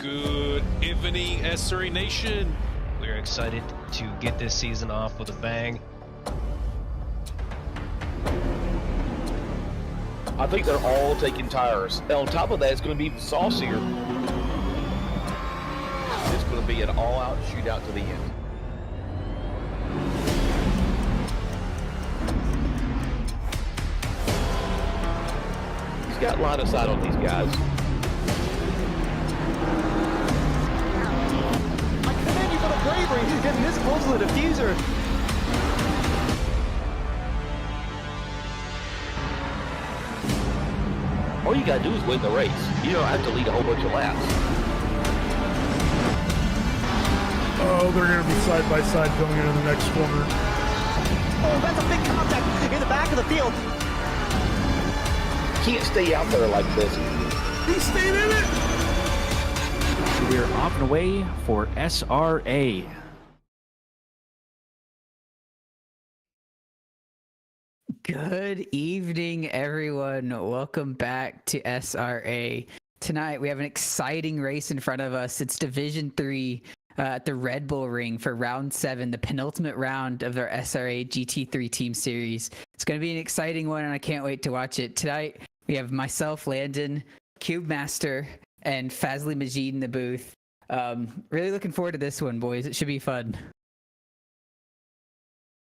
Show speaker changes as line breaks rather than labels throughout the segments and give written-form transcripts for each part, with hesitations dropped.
Good evening, SRA Nation.
We're excited to get this season off with a bang.
I think they're all taking tires. And on top of that, it's going to be saucier. It's going to be an all-out shootout to the end. He's got line of sight on these guys.
I commend you for the bravery getting this close to the diffuser.
All you got to do is win the race. You don't have to lead a whole bunch of laps.
Oh, they're going to be side by side going into the next corner.
Oh, that's a big contact in the back of the field.
Can't stay out there like this.
He stayed in it!
We're off and away for SRA.
Good evening, everyone. Welcome back to SRA. Tonight, we have an exciting race in front of us. It's Division 3 at the Red Bull Ring for Round 7, the penultimate round of their SRA GT3 Team Series. It's going to be an exciting one, and I can't wait to watch it. Tonight, we have myself, Landon, Cube Master, and Fazli Majid in the booth. Really looking forward to this one, boys. It should be fun.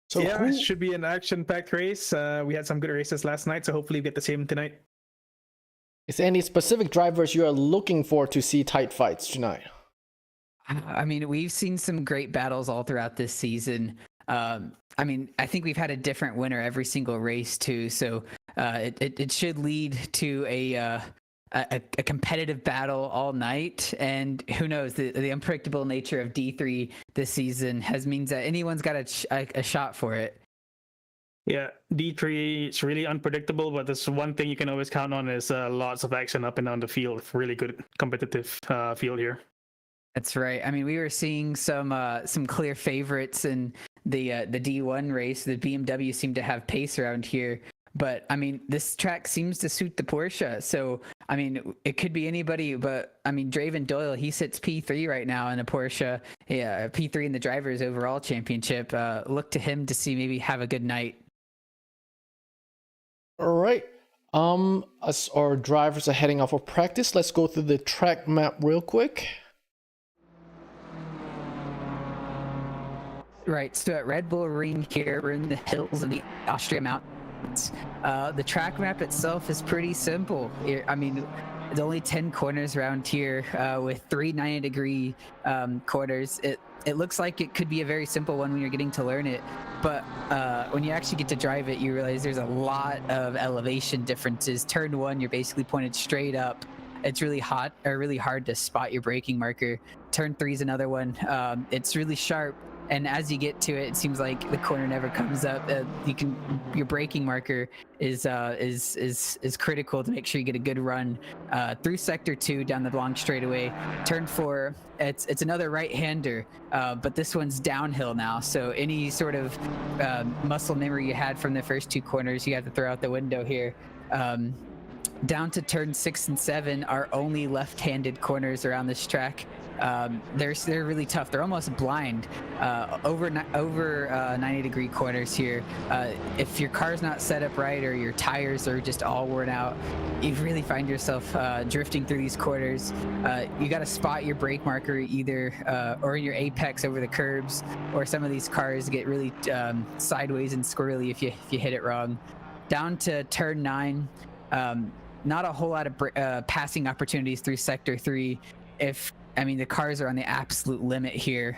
So yeah, it should be an action-packed race. We had some good races last night, so hopefully we get the same tonight.
Is there any specific drivers you are looking for to see tight fights tonight?
I mean, we've seen some great battles all throughout this season. I mean, I think we've had a different winner every single race too, so it should lead to a competitive battle all night. And who knows, the unpredictable nature of D3 this season means that anyone's got a shot for it.
Yeah, D3 is really unpredictable, but there's one thing you can always count on is lots of action up and down the field. Really good competitive field here.
That's right. I mean, we were seeing some clear favorites in the D1 race. The BMW seemed to have pace around here. But, I mean, this track seems to suit the Porsche. So, I mean, it could be anybody. But, I mean, Draven Doyle, he sits P3 right now in a Porsche. Yeah, P3 in the Drivers' Overall Championship. Look to him to see maybe have a good night.
All right. As our drivers are heading off for practice, let's go through the track map real quick.
Right. So at Red Bull Ring here, we're in the hills of the Austria Mountains. The track map itself is pretty simple. I mean, there's only 10 corners around here with 3 90-degree corners. It looks like it could be a very simple one when you're getting to learn it, but when you actually get to drive it, you realize there's a lot of elevation differences. Turn 1, you're basically pointed straight up. It's really hot or really hard to spot your braking marker. Turn 3 is another one. It's really sharp. And as you get to it, it seems like the corner never comes up. Your braking marker is critical to make sure you get a good run through sector 2 down the long straightaway. Turn 4, it's another right-hander, but this one's downhill now. So any sort of muscle memory you had from the first 2 corners, you have to throw out the window here. Down to turn 6 and 7 are only left-handed corners around this track. They're really tough. They're almost blind. Over 90-degree corners here. If your car's not set up right or your tires are just all worn out, you really find yourself drifting through these corners. You got to spot your brake marker either or in your apex over the curbs, or some of these cars get really sideways and squirrely if you hit it wrong. Down to turn 9. Not a whole lot of passing opportunities through sector 3. I mean, the cars are on the absolute limit here.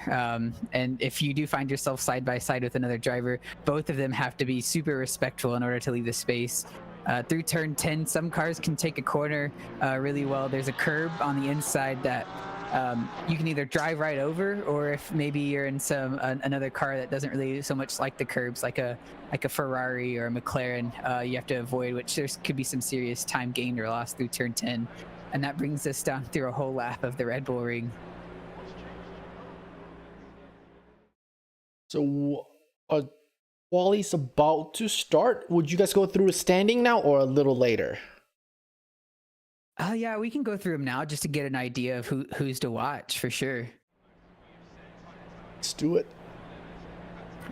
And if you do find yourself side by side with another driver, both of them have to be super respectful in order to leave the space. Through turn 10, some cars can take a corner really well. There's a curb on the inside that you can either drive right over, or if maybe you're in another car that doesn't really so much like the curbs, like a Ferrari or a McLaren, you have to avoid, which there could be some serious time gained or lost through turn 10. And that brings us down through a whole lap of the Red Bull Ring.
So, Wally's about to start. Would you guys go through the standing now or a little later?
Oh yeah, we can go through them now just to get an idea of who's to watch for sure.
Let's do it.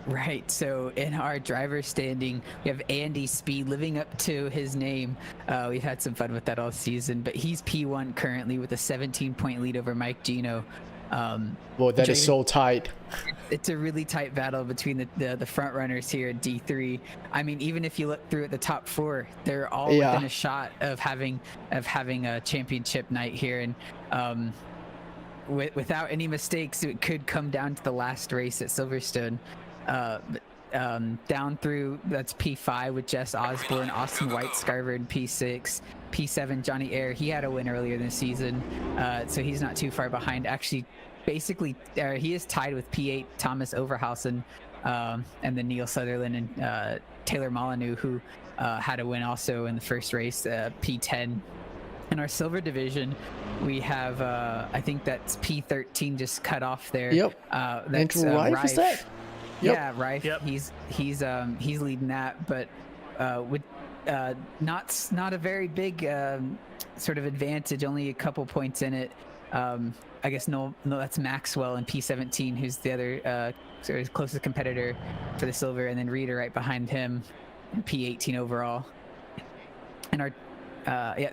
Right, so in our driver standing, we have Andy Speed living up to his name. We've had some fun with that all season, but he's P1 currently with a 17-point lead over Mike Gino.
Well, that is so tight.
It's a really tight battle between the front runners here at D3. I mean, even if you look through at the top 4, they're all within a shot of having a championship night here, and without any mistakes, it could come down to the last race at Silverstone. Down through, that's P5 with Jess Osborne, Austin White-Scarver in P6, P7 Johnny Ayer. He had a win earlier this season, so he's not too far behind. Actually, basically, he is tied with P8 Thomas Overhausen, and then Neil Sutherland and Taylor Molyneux, who had a win also in the first race, P10. In our silver division, we have I think that's P13 just cut off there.
Yep.
That's
Rife, is that?
Yep. Yeah, Rife.
Yep.
He's leading that, but with not a very big sort of advantage, only a couple points in it. I guess no, that's Maxwell in P17, who's the other sort of closest competitor for the silver, and then Reeder right behind him in P18 overall. And our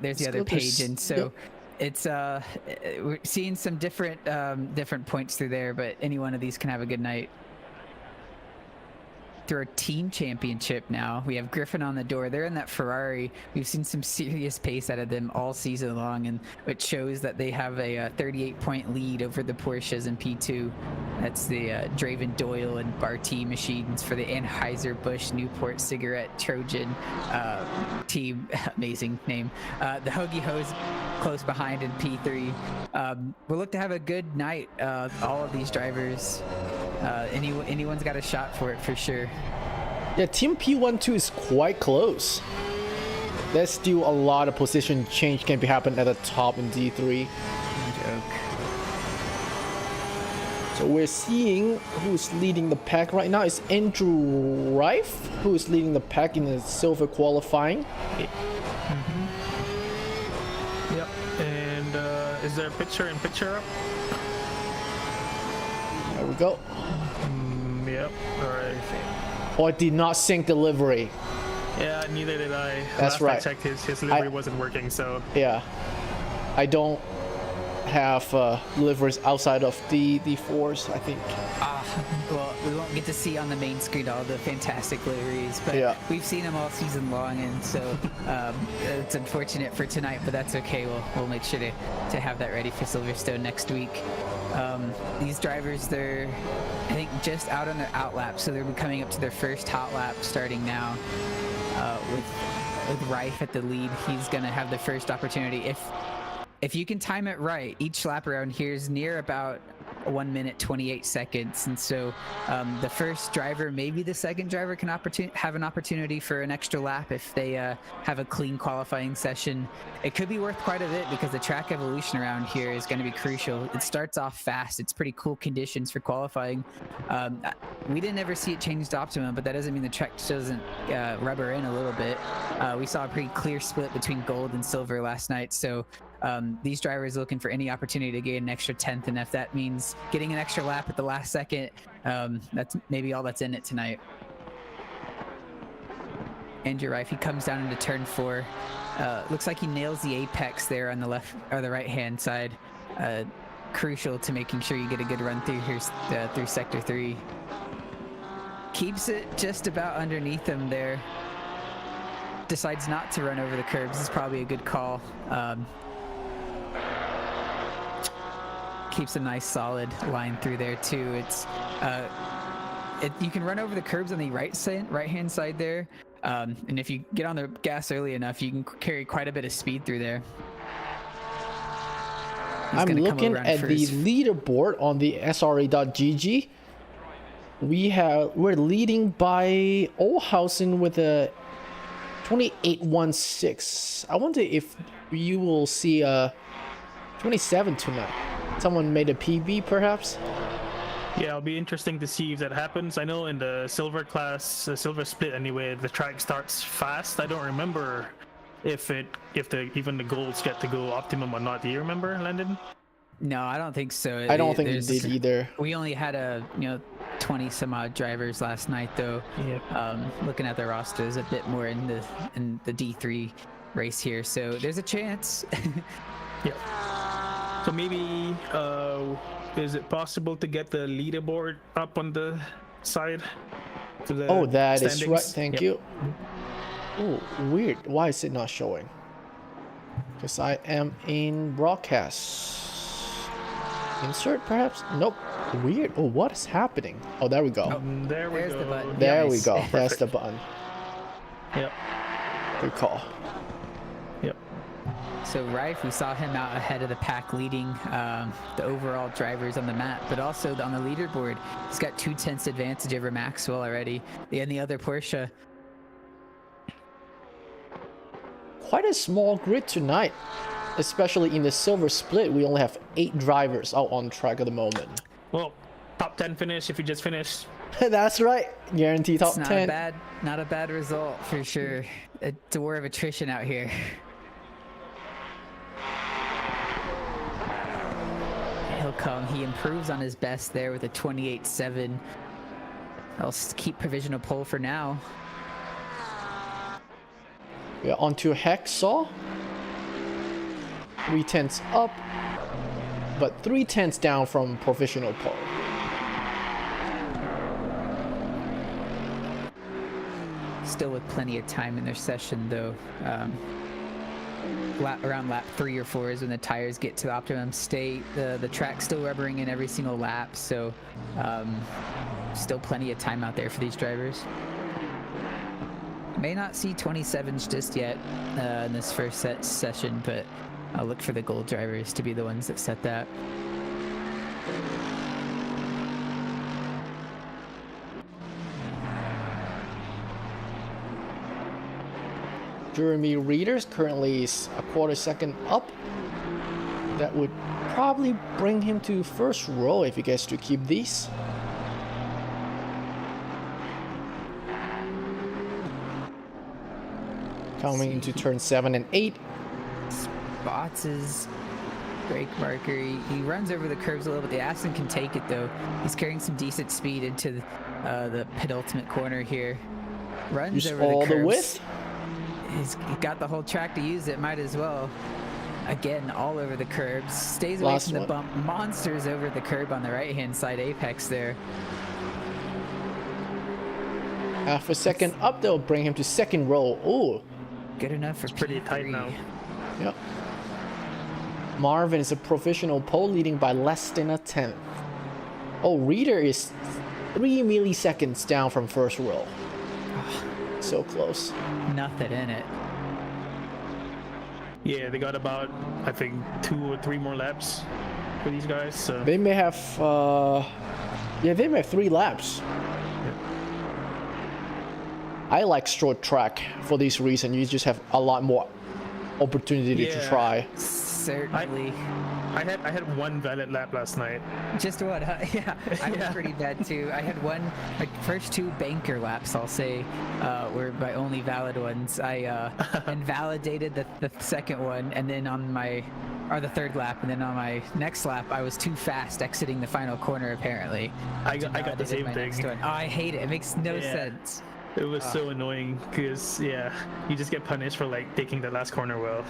there's the other page, and so it's we're seeing some different points through there, but any one of these can have a good night. Through our team championship now, we have Griffin on the door. They're in that Ferrari. We've seen some serious pace out of them all season long, and it shows that they have a 38-point lead over the Porsches in P2. That's the Draven Doyle and Barty machines for the Anheuser-Busch Newport Cigarette Trojan team. Amazing name. The Hoagie Hose close behind in P3. We'll look to have a good night. All of these drivers, anyone's got a shot for it for sure.
Yeah, Team P1-2 is quite close. There's still a lot of position change can be happening at the top in D3. So we're seeing who's leading the pack right now. It's Andrew Rife who is leading the pack in the silver qualifying.
Yep. And is there a picture in picture up?
There we go.
Yep. All right.
Oh, I did not sync delivery.
Yeah, neither did I.
That's
Last
right.
I checked, his delivery wasn't working, so.
Yeah. I don't have deliveries outside of the fours, I think.
Well, we won't get to see on the main screen all the fantastic liveries, but we've seen them all season long, and so it's unfortunate for tonight, but that's okay. We'll make sure to have that ready for Silverstone next week. These drivers, they're, I think, just out on their out lap, so they're coming up to their first hot lap starting now. With Rife at the lead, he's gonna have the first opportunity. If you can time it right, each lap around here is near about 1 minute 28 seconds, and so the first driver, maybe the second driver, can have an opportunity for an extra lap if they have a clean qualifying session. It could be worth quite a bit because the track evolution around here is going to be crucial. It starts off fast. It's pretty cool conditions for qualifying. We didn't ever see it change to optimum, but that doesn't mean the track doesn't rubber in a little bit. We saw a pretty clear split between gold and silver last night, so these drivers are looking for any opportunity to gain an extra 10th, and if that means getting an extra lap at the last second, that's maybe all that's in it tonight. Andrew Rife, he comes down into turn 4. Looks like he nails the apex there on the left or the right hand side. Crucial to making sure you get a good run through here through sector 3. Keeps it just about underneath him there. Decides not to run over the curbs. This is probably a good call. Keeps a nice solid line through there too. It's you can run over the curbs on the right hand side there, and if you get on the gas early enough, you can carry quite a bit of speed through there.
I'm looking at the leaderboard on the SRA.gg. We're leading by Olhausen with a 28.16. I wonder if you will see 27 tonight. Someone made a PB perhaps?
Yeah, it'll be interesting to see if that happens. I know in the silver class, the silver split anyway, the track starts fast. I don't remember if even the golds get to go optimum or not. Do you remember, Landon?
No, I don't think so.
I don't think he
There's-
did either.
We only had 20 some odd drivers last night though.
Yeah.
Looking at the rosters, a bit more in the D3 race here, so there's a chance.
Yeah. So maybe is it possible to get the leaderboard up on the side? To the
Oh, that is
standings?
right. Thank
Yep.
you. Oh, weird. Why is it not showing? Because I am in broadcast. Insert, perhaps? Nope. Weird. Oh, what is happening? Oh, there we go.
There we
There's
go.
the button.
There
Nice.
we go. That's
Perfect.
the button.
Yep.
Good call.
Yep.
So Rife, we saw him out ahead of the pack, leading the overall drivers on the map, but also on the leaderboard, he's got 2/10 advantage over Maxwell already, and the other Porsche.
Quite a small grid tonight, especially in the silver split. We only have 8 drivers out on track at the moment.
Well, top 10 finish if you just finished.
That's right. Guarantee top
It's not
10.
not a bad result for sure. It's a war of attrition out here. He'll come. He improves on his best there with a 28.7. I'll keep provisional pole for now.
We are onto Hacksaw. 3/10 up, but 3/10 down from provisional pole.
Still with plenty of time in their session though. Around lap 3 or 4 is when the tires get to optimum state. The track's still rubbering in every single lap, so still plenty of time out there for these drivers. May not see 27s just yet in this first session, but I'll look for the gold drivers to be the ones that set that.
Jeremy Reeders currently is a quarter second up. That would probably bring him to first row if he gets to keep these. Coming into turn 7 and 8.
Spots his brake marker. He runs over the curves a little bit. The Aston can take it though. He's carrying some decent speed into the penultimate corner here. Runs
Use
over
all
the
the
curves.
width.
He's got the whole track to use it. Might as well. Again, all over the curbs. Stays away
Last
from the
one.
bump. Monsters over the curb on the right-hand side apex there.
Half a second up, they'll bring him to second row. Oh,
Good enough for
Pretty tight
P3.
now.
yep. Marvin is a provisional pole, leading by less than a tenth. Oh, Reader is 3 milliseconds down from first row. So close.
Nothing in it.
Yeah, they got about, I think, 2 or 3 more laps for these guys. So
They may have, yeah, they may have 3 laps. I like short track for this reason. You just have a lot more opportunity to
Yeah.
try.
Certainly.
I had 1 valid lap last night.
Just one, huh? Yeah, I was
Yeah.
pretty bad too. I had one, like first 2 banker laps, I'll say, were my only valid ones. I invalidated the second one, and then the third lap, and then on my next lap, I was too fast exiting the final corner apparently.
I got the
Validated
same
my next
thing.
one. Oh, I hate it. It makes no
Yeah.
sense.
It was so annoying because you just get punished for like taking the last corner well.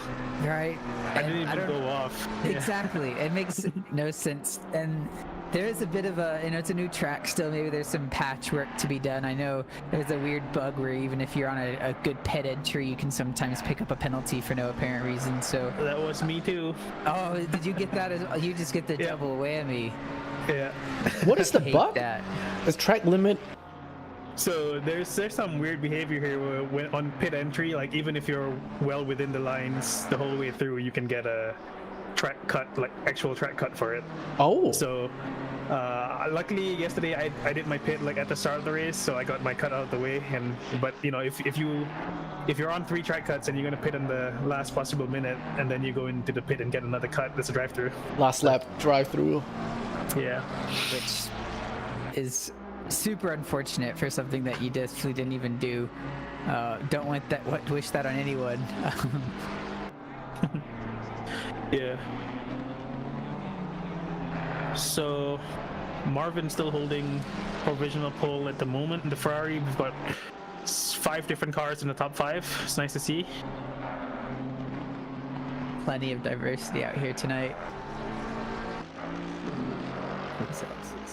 Right?
I
And
didn't even
don't-
go off. Yeah.
Exactly. It makes no sense. And there is a bit of it's a new track still. Maybe there's some patchwork to be done. I know there's a weird bug where even if you're on a good pit entry, you can sometimes pick up a penalty for no apparent reason. So,
That was me too.
oh, did you get that? You just get the
Yeah.
double whammy.
Yeah.
What is the
Hate
bug?
that.
The track limit.
So there's some weird behavior here where when on pit entry, like even if you're well within the lines the whole way through, you can get a track cut, like actual track cut for it.
Oh,
So luckily yesterday I did my pit like at the start of the race, so I got my cut out of the way. But you know, if you're on 3 track cuts and you're gonna pit in the last possible minute, and then you go into the pit and get another cut, that's a drive through.
last lap drive through.
Yeah.
Which is super unfortunate for something that you definitely didn't even do. Don't want that. Wish that on anyone.
Yeah. So Marvin's still holding provisional pole at the moment. In the Ferrari, we've got 5 different cars in the top 5. It's nice to see.
Plenty of diversity out here tonight.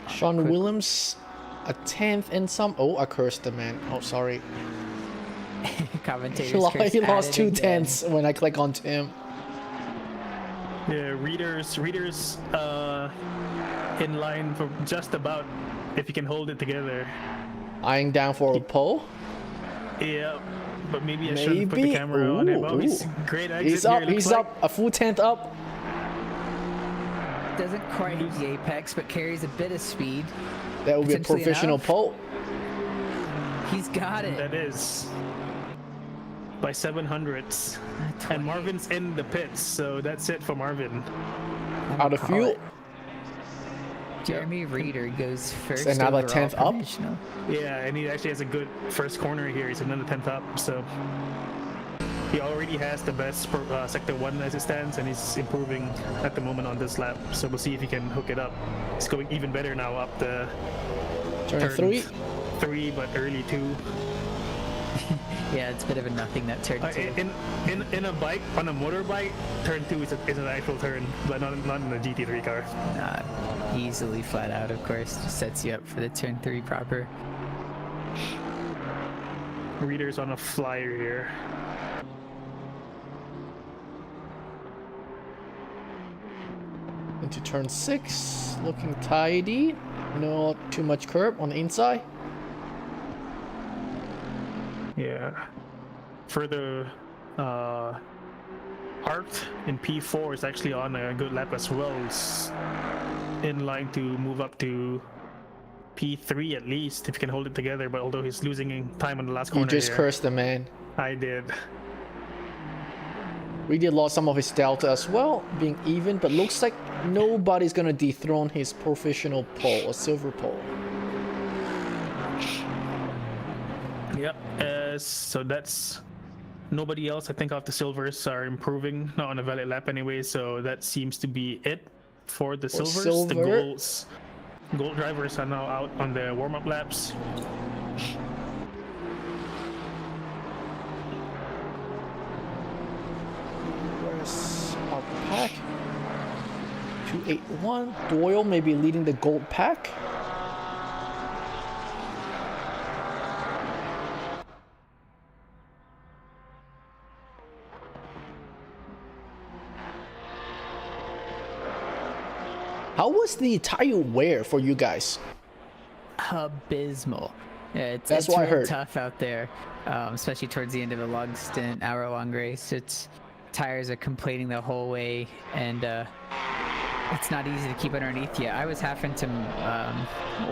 Sean Williams, a 10th and some. Oh, I cursed the man. Oh, sorry.
Commentators.
He lost 2 tenths when I click on him.
Yeah, readers in line for just about, if you can hold it together.
Eyeing down for a pole.
Yeah, but maybe I shouldn't put the camera on him. Oh, he's great exit.
He's up,
here,
he's up, a full 10th up.
Doesn't quite hit the apex, but carries a bit of speed.
That would be a professional pole.
He's got it.
That is. By 700ths. And Marvin's in the pits, so that's it for Marvin.
Out of fuel.
Jeremy Reeder goes first.
It's another 10th up.
Yeah, and he actually has a good first corner here. He's another 10th up, so he already has the best sector 1 as it stands, and he's improving at the moment on this lap. So we'll see if he can hook it up. He's going even better now up the
turn 3,
but early 2.
Yeah, it's a bit of a nothing that turn 2.
In a bike, on a motorbike, turn 2 is an actual turn, but not in a GT3 car.
Easily flat out, of course. Just sets you up for the turn 3 proper.
Reader's on a flyer here.
Into turn 6, looking tidy. Not too much curb on the inside.
Yeah. Further, Art in P4 is actually on a good lap as well. It's in line to move up to P3 at least, if he can hold it together. But although he's losing time on the last corner,
You just cursed the man.
I did.
We did lost some of his delta as well, being even, but looks like nobody's gonna dethrone his professional pole, a silver pole.
Yep. So that's nobody else. I think off the silvers are improving, not on a valid lap anyway. So that seems to be it for the silvers. The gold drivers are now out on the warm-up laps.
Where's our pack? 281. Doyle may be leading the gold pack. How was the tire wear for you guys?
Abysmal. Yeah,
That's what I
really
heard.
tough out there, especially towards the end of a long stint, hour-long race. Tires are complaining the whole way, and it's not easy to keep underneath you. I was having to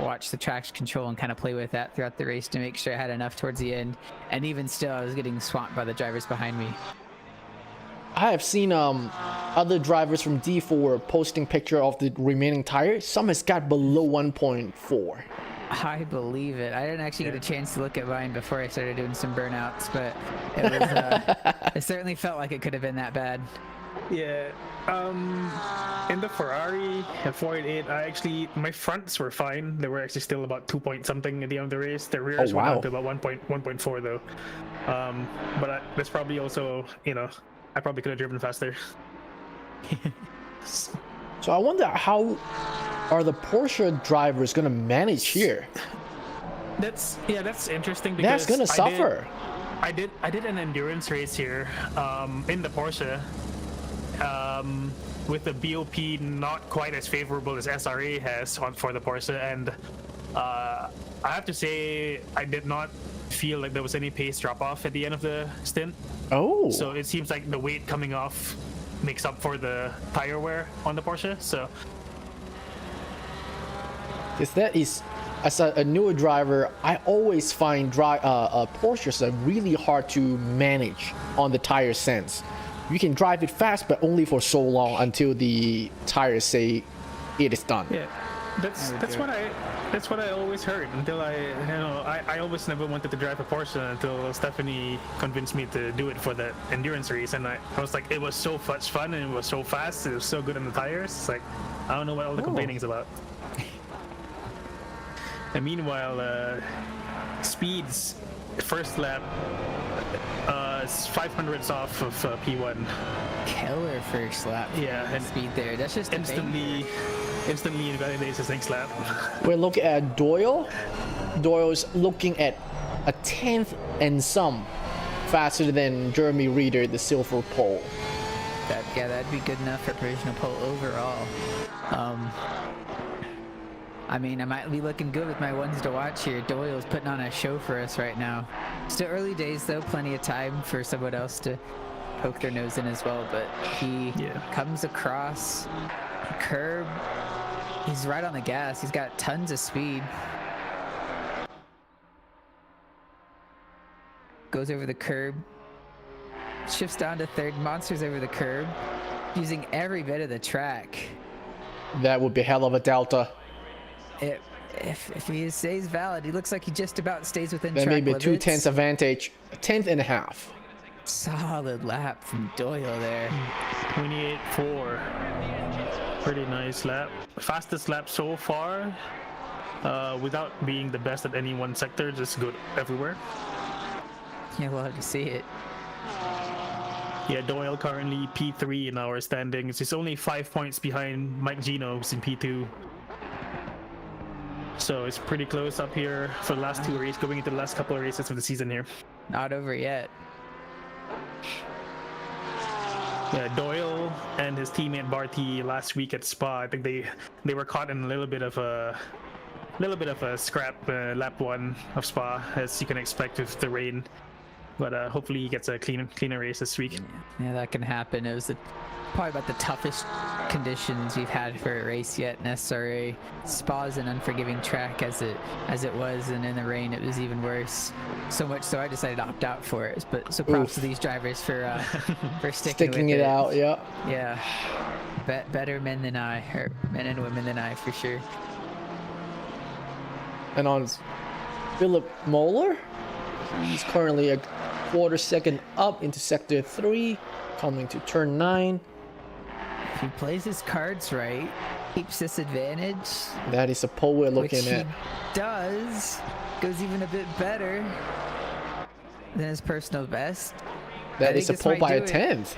watch the traction control and kind of play with that throughout the race to make sure I had enough towards the end, and even still, I was getting swamped by the drivers behind me.
I have seen other drivers from D4 posting picture of the remaining tires. Some has got below 1.4.
I believe it. I didn't actually get a chance to look at mine before I started doing some burnouts, but it was. It certainly felt like it could have been that bad.
Yeah. In the Ferrari at 488, my fronts were fine. They were actually still about 2 point something at the end of the race. The rears went up to about 1.4 though. But that's probably also, I probably could have driven faster.
So I wonder how are the Porsche drivers gonna manage here?
That's interesting because
That's gonna suffer.
I did an endurance race here in the Porsche with the BOP not quite as favorable as SRA has for the Porsche, and I have to say I did not feel like there was any pace drop off at the end of the stint.
Oh.
So it seems like the weight coming off makes up for the tire wear on the Porsche. So
That is, as a newer driver, I always find Porsches are really hard to manage on the tire sense. You can drive it fast, but only for so long until the tires say it is done.
yeah, That's what I always heard until I always never wanted to drive a Porsche until Stephanie convinced me to do it for the endurance race, and I was like, it was so much fun and it was so fast, it was so good on the tires. It's like, I don't know what all the complaining is about. And meanwhile, Speed's first lap is 500ths off of P1.
Killer first lap.
Yeah, and
Speed there. That's just
instantly invalidates his next lap.
We're looking at Doyle. Doyle's looking at a 10th and some faster than Jeremy Reeder, the silver pole.
That'd be good enough for provisional pole overall. I mean, I might be looking good with my ones to watch here. Doyle's putting on a show for us right now. Still early days though, plenty of time for someone else to poke their nose in as well, but he comes across the curb. He's right on the gas. He's got tons of speed. Goes over the curb. Shifts down to third. Monsters over the curb. Using every bit of the track.
That would be a hell of a delta.
If he stays valid, he looks like he just about stays within
that
track
may be
limits.
2/10 advantage. 10th and a half.
Solid lap from Doyle there.
28.4. Pretty nice lap. Fastest lap so far. Without being the best at any one sector, just good everywhere.
You'll love to see it.
Yeah, Doyle currently P3 in our standings. He's only 5 points behind Mike Gino, who's in P2. So it's pretty close up here for the last two races, going into the last couple of races of the season here.
Not over yet.
Yeah, Doyle and his teammate Barty last week at Spa, I think they were caught in a little bit of a scrap lap one of Spa, as you can expect with the rain. But hopefully he gets a cleaner race this week.
Yeah, that can happen. It was probably about the toughest conditions we've had for a race yet in SRA. Spa's an unforgiving track as it was, and in the rain it was even worse. So much so I decided to opt out for it. But so props to these drivers for sticking with
it out. Yeah.
Yeah. Better men than I, or men and women than I, for sure.
And on Philip Moeller, he's currently a quarter second up into sector 3, coming to turn 9.
If he plays his cards right, keeps this advantage.
That is a pole we're looking at.
He does. Goes even a bit better than his personal best.
That is a pole by a 10th.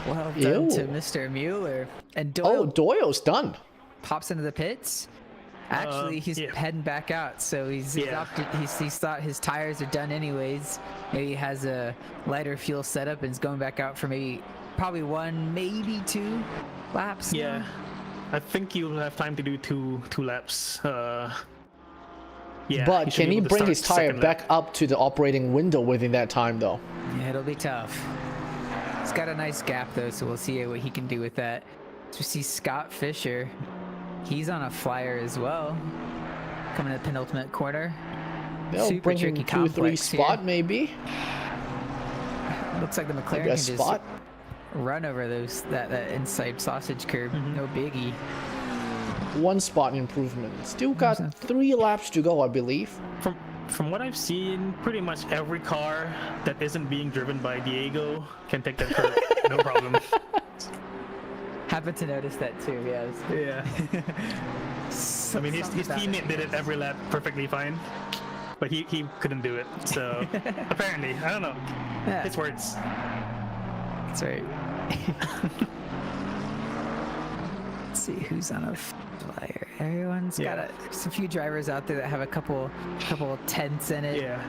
Well done to Mr. Mueller. And Doyle.
Oh, Doyle's done.
Pops into the pits. Actually, he's heading back out, so he's thought his tires are done anyways. Maybe he has a lighter fuel setup and is going back out for probably 1, maybe 2 laps.
Yeah, now. I think you'll have time to do two laps. Yeah,
but can he bring his tire back up to the operating window within that time, though?
Yeah, it'll be tough. He's got a nice gap though, so we'll see what he can do with that. So we see Scott Fisher. He's on a flyer as well. Coming to the penultimate corner.
They'll
Super
bring him
tricky
2-3 spot
here.
Maybe.
Looks like the McLaren can just run over that inside sausage curb. No biggie.
1 spot improvement. Still got 3 laps to go, I believe.
From what I've seen, pretty much every car that isn't being driven by Diego can take that curb. No problem.
Happened to notice that too, yes.
Yeah. I mean, his teammate did it every lap perfectly fine, but he couldn't do it. So apparently, I don't know.
Yeah.
His words.
That's right. Let's see who's on a flyer. Everyone's got there's a few drivers out there that have a couple tenths in it.
Yeah.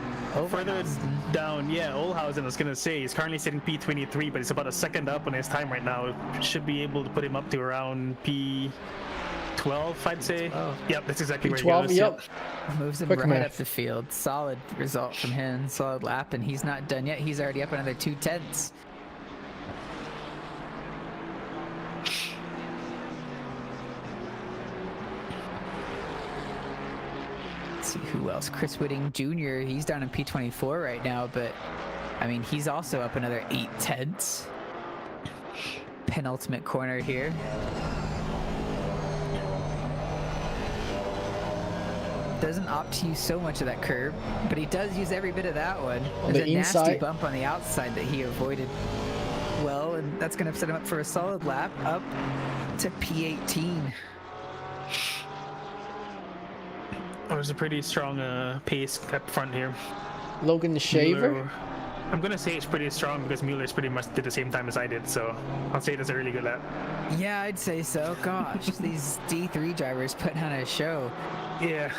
Further down, Olhausen, I was gonna say, he's currently sitting P23, but he's about a second up on his time right now. Should be able to put him up to around P12, I'd say. Yep, that's exactly
P12,
where he goes.
Yep.
Moves him right up the field. Solid result from him. Solid lap, and he's not done yet. He's already up another 2 tenths. Who else? Chris Whitting Jr. He's down in P24 right now, but I mean, he's also up another 8 tenths. Penultimate corner here. doesn't opt to use so much of that curb, but he does use every bit of that one.
On
There's
the
a nasty
inside.
bump on the outside that he avoided well, and that's going to set him up for a solid lap up to P18.
It was a pretty strong pace up front here.
Logan Shaver.
Mueller, I'm gonna say it's pretty strong because Mueller's pretty much did the same time as I did, so I'll say that's a really good lap.
Yeah, I'd say so. Gosh, these D3 drivers putting on a show.
Yeah.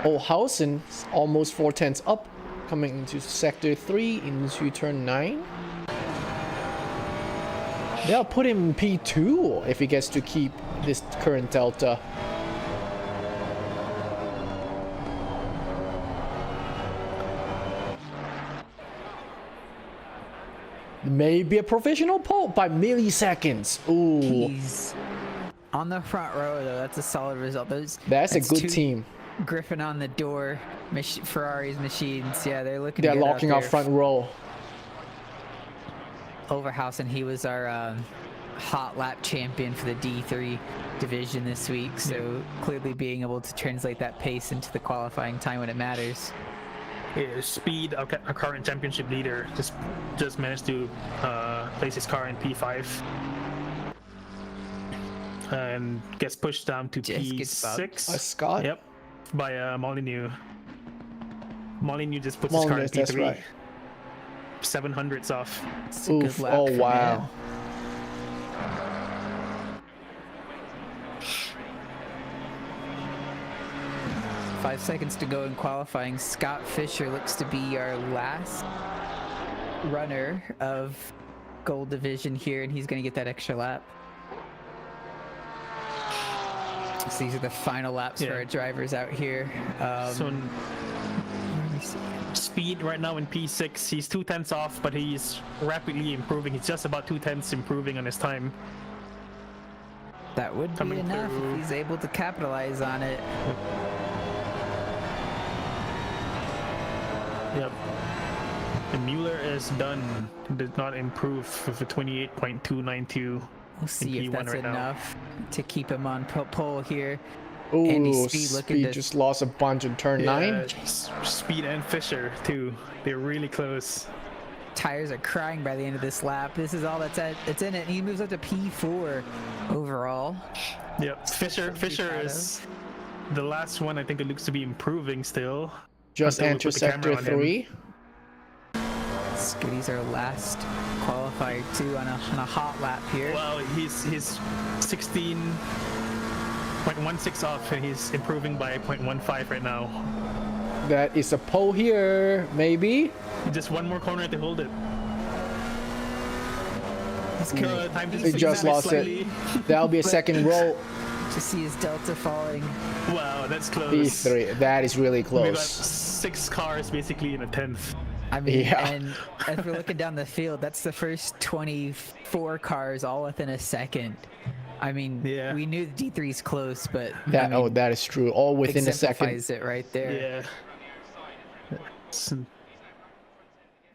Olhausen almost 4/10 up, coming into sector 3 into turn 9. They'll put him in P2 if he gets to keep this current delta. Maybe a provisional pole by milliseconds. Ooh,
He's on the front row, though. That's a solid result.
that's a good
two
team.
Griffin on the door, Ferrari's machines. Yeah, they're looking.
They're
good
locking
out
out
there.
front row.
Overhausen, he was our hot lap champion for the D3 division this week, so clearly being able to translate that pace into the qualifying time when it matters.
Yeah, Speed, our current championship leader, just managed to place his car in P5 and gets pushed down to
Just gets bumped.
P6.
Scott?
Yep, by Molyneux. Molyneux just puts
Molyneux,
his car in
that's
P3.
right.
700s off.
It's a good
Oof,
lap
oh
for
wow.
him. Five seconds to go in qualifying. Scott Fisher looks to be our last runner of Gold Division here, and he's going to get that extra lap. So these are the final laps for our drivers out here.
So
Let me see.
Speed right now in P6, he's 2/10 off, but he's rapidly improving. He's just about 2/10 improving on his time.
That would be
Coming
enough
through.
if he's able to capitalize on it.
Yep. And Mueller is done. Did not improve with a 28.292.
We'll see
in
if
P1
that's
right now.
enough to keep him on pole here.
Ooh,
Andy Speed looking
Speed
to-
just lost a bunch in turn 9.
Speed and Fisher too. They're really close.
Tires are crying by the end of this lap. This is all that's in it. And he moves up to P4 overall.
Yep. Fisher
proud
is the last one. I think it looks to be improving still.
Just
Until we
enter
put the camera
sector
on him.
3.
Scooty's our last qualifier too on a hot lap here.
Well, he's 16.16 off, and he's improving by 0.15 right now.
That is a pole here, maybe.
Just one more corner to hold it.
He's gonna
Time to
He just
zigzag
lost
slightly.
it. That'll be a second row.
to see his delta falling.
Wow, that's close.
P3. That is really
We got
close.
6 cars basically in a 10th.
I mean,
Yeah.
and as we're looking down the field, that's the first 24 cars all within a second. I mean,
Yeah.
we knew the D3's close, but
That
I mean,
that is true. All within a second.
exemplifies it right there.
Yeah. It's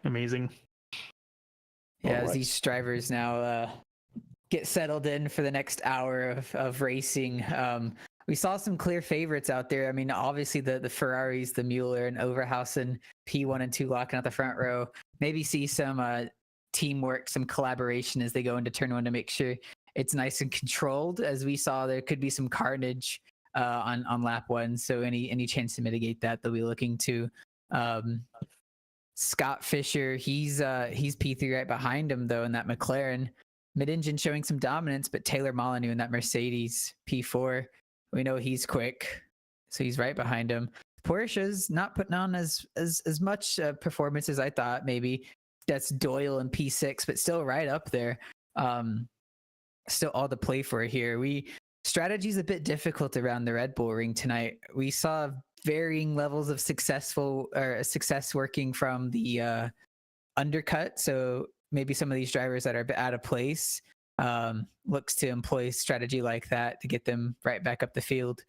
amazing.
Yeah, as
Alright.
these drivers now get settled in for the next hour of racing. We saw some clear favorites out there. I mean, obviously the Ferraris, the Mueller and Overhausen, P1 and 2 locking out the front row. Maybe see some teamwork, some collaboration as they go into turn 1 to make sure it's nice and controlled. As we saw, there could be some carnage on lap 1. So any chance to mitigate that, they'll be looking to. Scott Fisher, he's P3 right behind him though in that McLaren. Mid-engine showing some dominance, but Taylor Molyneux in that Mercedes P4, we know he's quick, so he's right behind him. Porsche's not putting on as much performance as I thought. Maybe that's Doyle in P6, but still right up there. Still all to play for here. Strategy's a bit difficult around the Red Bull ring tonight. We saw varying levels of success working from the undercut. So maybe some of these drivers that are a bit out of place looks to employ strategy like that to get them right back up the field.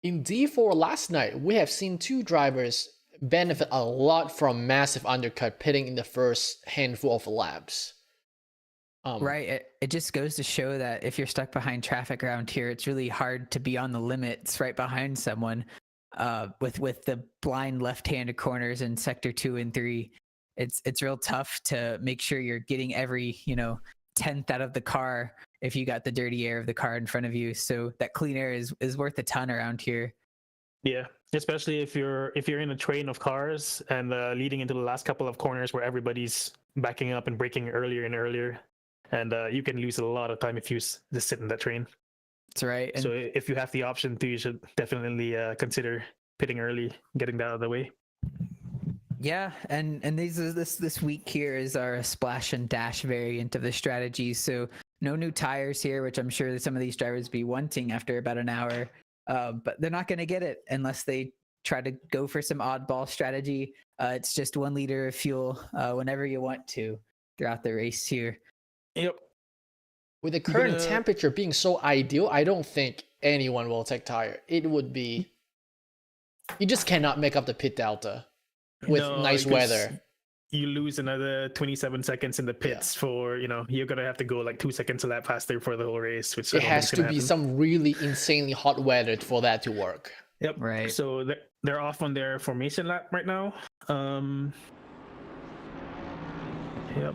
In D4 last night, we have seen 2 drivers benefit a lot from massive undercut pitting in the first handful of laps.
Right. It just goes to show that if you're stuck behind traffic around here, it's really hard to be on the limits right behind someone. With the blind left-handed corners in sector 2 and 3, it's real tough to make sure you're getting every 10th out of the car if you got the dirty air of the car in front of you. So that clean air is worth a ton around here.
Yeah, especially if you're in a train of cars and leading into the last couple of corners where everybody's backing up and braking earlier and earlier, and you can lose a lot of time if you just sit in that train.
That's right. And
so if you have the option to, you should definitely consider pitting early, getting that out of the way.
Yeah, and this week here is our splash and dash variant of the strategy. So no new tires here, which I'm sure that some of these drivers be wanting after about an hour. But they're not going to get it unless they try to go for some oddball strategy. It's just 1 liter of fuel whenever you want to throughout the race here.
Yep.
With the current temperature being so ideal, I don't think anyone will take tire. It would be... You just cannot make up the pit delta with nice weather.
You lose another 27 seconds in the pits for, you're going to have to go like 2 seconds a lap faster for the whole race. Which
it has to be some really insanely hot weather for that to work.
Yep.
Right.
So they're off on their formation lap right now. Yep.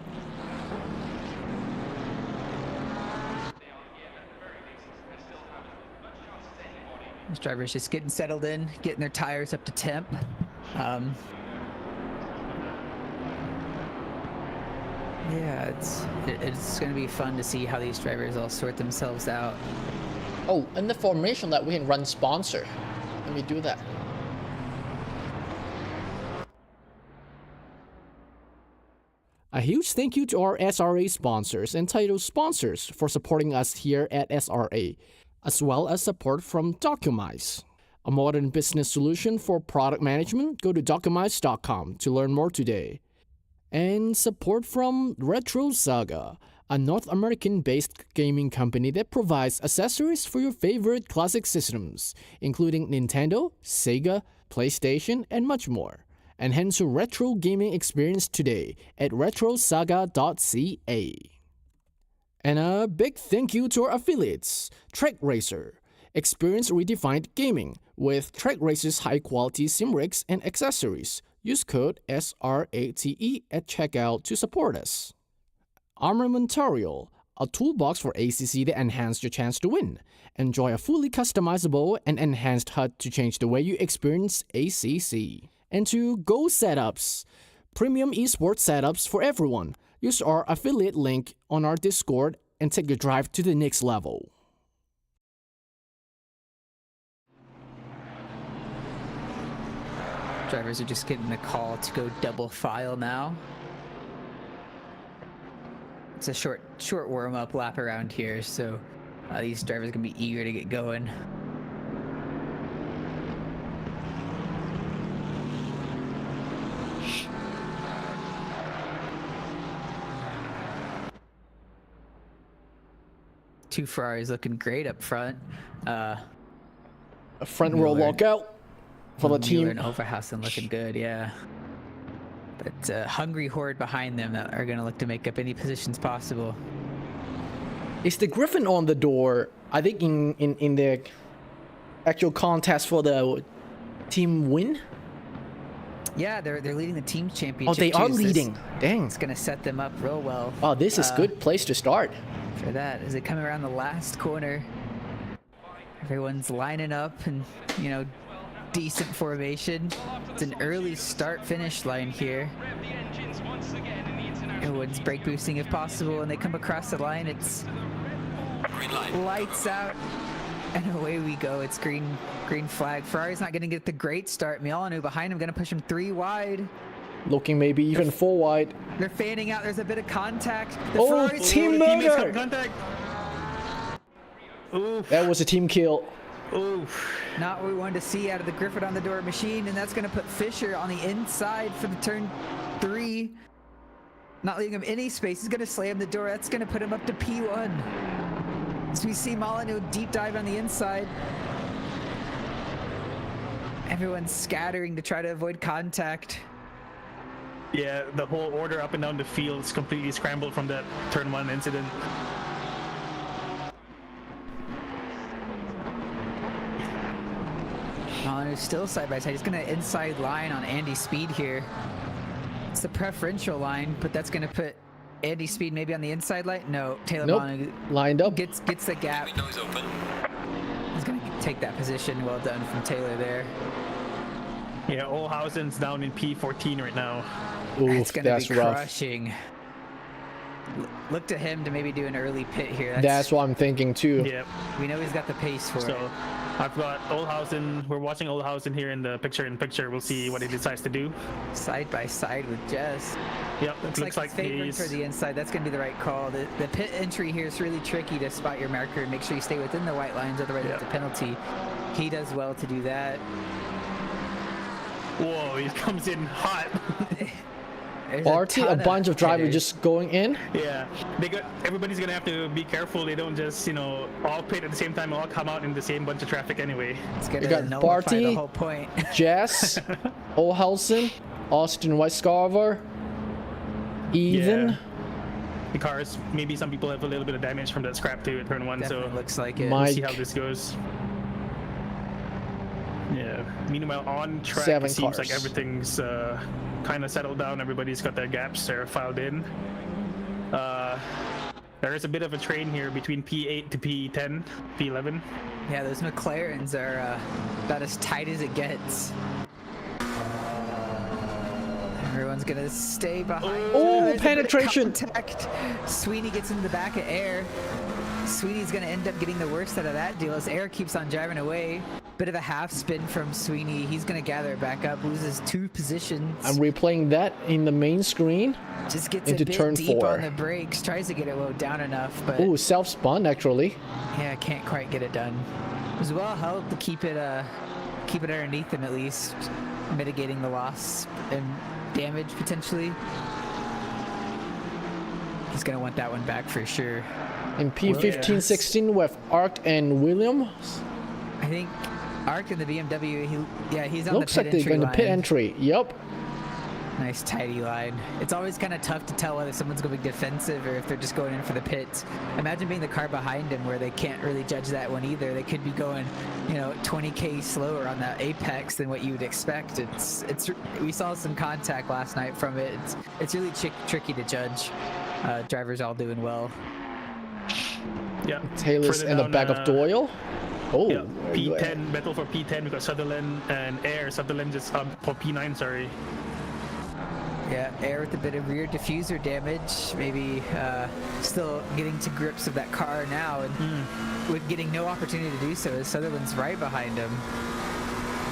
This driver's just getting settled in, getting their tires up to temp. Yeah, it's going to be fun to see how these drivers all sort themselves out.
Oh, and the formation that we can run sponsor. Let me do that.
A huge thank you to our SRA sponsors and title sponsors for supporting us here at SRA, as well as support from Documise, a modern business solution for product management. Go to documise.com to learn more today. And support from Retro Saga, a North American-based gaming company that provides accessories for your favorite classic systems, including Nintendo, Sega, PlayStation, and much more. Enhance your retro gaming experience today at retrosaga.ca. And a big thank you to our affiliates, Trek Racer. Experience redefined gaming with Trek Racer's high-quality sim rigs and accessories. Use code SRATE at checkout to support us. Armamentario, a toolbox for ACC that enhances your chance to win. Enjoy a fully customizable and enhanced HUD to change the way you experience ACC. And to Go Setups, premium esports setups for everyone. Use our affiliate link on our Discord and take your drive to the next level.
Drivers are just getting the call to go double file now. It's a short warm-up lap around here, so these drivers are gonna be eager to get going. Two Ferraris looking great up front.
A front row lockout for the team.
And Overhausen looking good, yeah. But hungry horde behind them that are going to look to make up any positions possible.
Is the Griffin on the door? I think in the actual contest for the team win.
Yeah, they're leading the team championship.
Oh, they are leading. Dang.
It's going to set them up real well.
Oh, this is good place to start.
For that, as they come around the last corner, everyone's lining up and, decent formation. It's an early start-finish line here. Everyone's brake boosting if possible, and they come across the line. It's lights out, and away we go. It's green flag. Ferrari's not going to get the great start. Milano behind him, going to push him 3 wide.
Looking maybe even 4 wide.
They're fanning out. There's a bit of contact.
Oh, team murder! That was a team kill.
Oof. Not what we wanted to see out of the Griffin on the door machine, and that's going to put Fisher on the inside for the turn 3. Not leaving him any space. He's going to slam the door. That's going to put him up to P1. So we see Molyneux deep dive on the inside. Everyone's scattering to try to avoid contact.
Yeah, the whole order up and down the field is completely scrambled from that turn 1 incident.
There's still side by side. He's gonna inside line on Andy Speed here. It's the preferential line, but that's gonna put Andy Speed maybe on the inside line. No, Taylor Bonner
lined up.
gets the gap.
Window's open.
He's gonna take that position. Well done from Taylor there.
Yeah, Olhausen's down in P14 right now.
Oof,
It's gonna
that's
be
rough.
crushing. Look to him to maybe do an early pit here.
That's what I'm thinking too.
Yeah.
We know he's got the pace for
So
it.
I've got Olhausen. We're watching Olhausen here in the picture-in-picture. We'll see what he decides to do.
Side by side with Jess.
Yep,
Looks like he's favoring for the inside. That's going to be the right call. The pit entry here is really tricky to spot your marker and make sure you stay within the white lines, otherwise it's a penalty. He does well to do that.
Whoa, he comes in hot.
Barty, a bunch of drivers just going in.
Yeah, everybody's gonna have to be careful. They don't just, all pit at the same time and all come out in the same bunch of traffic anyway.
It's gonna
You got
nullify
Barty,
the whole point.
Jess, Olhausen, Austin Weiscarver, Ethan.
Yeah. The cars, maybe some people have a little bit of damage from that scrap too at turn 1,
Definitely
so
looks like it.
we'll
Mike.
see how this goes. Yeah. Meanwhile, on track,
7
it seems
cars.
like everything's kind of settled down. Everybody's got their gaps. They're filed in. There is a bit of a train here between P8 to P10, P11.
Yeah, those McLarens are about as tight as it gets. Everyone's gonna stay behind.
Oh,
There's a bit of
penetration.
contact. Sweeney gets into the back of Air. Sweeney's gonna end up getting the worst out of that deal as Air keeps on driving away. Bit of a half spin from Sweeney. He's gonna gather it back up, loses 2 positions.
I'm replaying that in the main screen.
Just gets
into
a bit
turn
deep
4.
on the brakes. Tries to get it low down enough, but
Oh, self-spun actually.
yeah, can't quite get it done. It was well held to keep it underneath him at least, mitigating the loss and damage potentially. He's gonna want that one back for sure.
In P15-16 with Arc and Williams.
I think Arc in the BMW. He's on
Looks
the
like
pit
they're
entry
going to
line.
pit entry. Yup.
Nice tidy line. It's always kind of tough to tell whether someone's going to be defensive or if they're just going in for the pits. Imagine being the car behind him where they can't really judge that one either. They could be going, 20k slower on that apex than what you would expect. We saw some contact last night from it. It's really tricky to judge. Drivers all doing well.
Yeah.
Taylor's
Further
in the
down,
back of Doyle. Oh,
Yeah, P10, battle for P10. We got Sutherland and Air. Sutherland just for P9, sorry.
Yeah, Air with a bit of rear diffuser damage. Maybe still getting to grips of that car now, and with getting no opportunity to do so, as Sutherland's right behind him.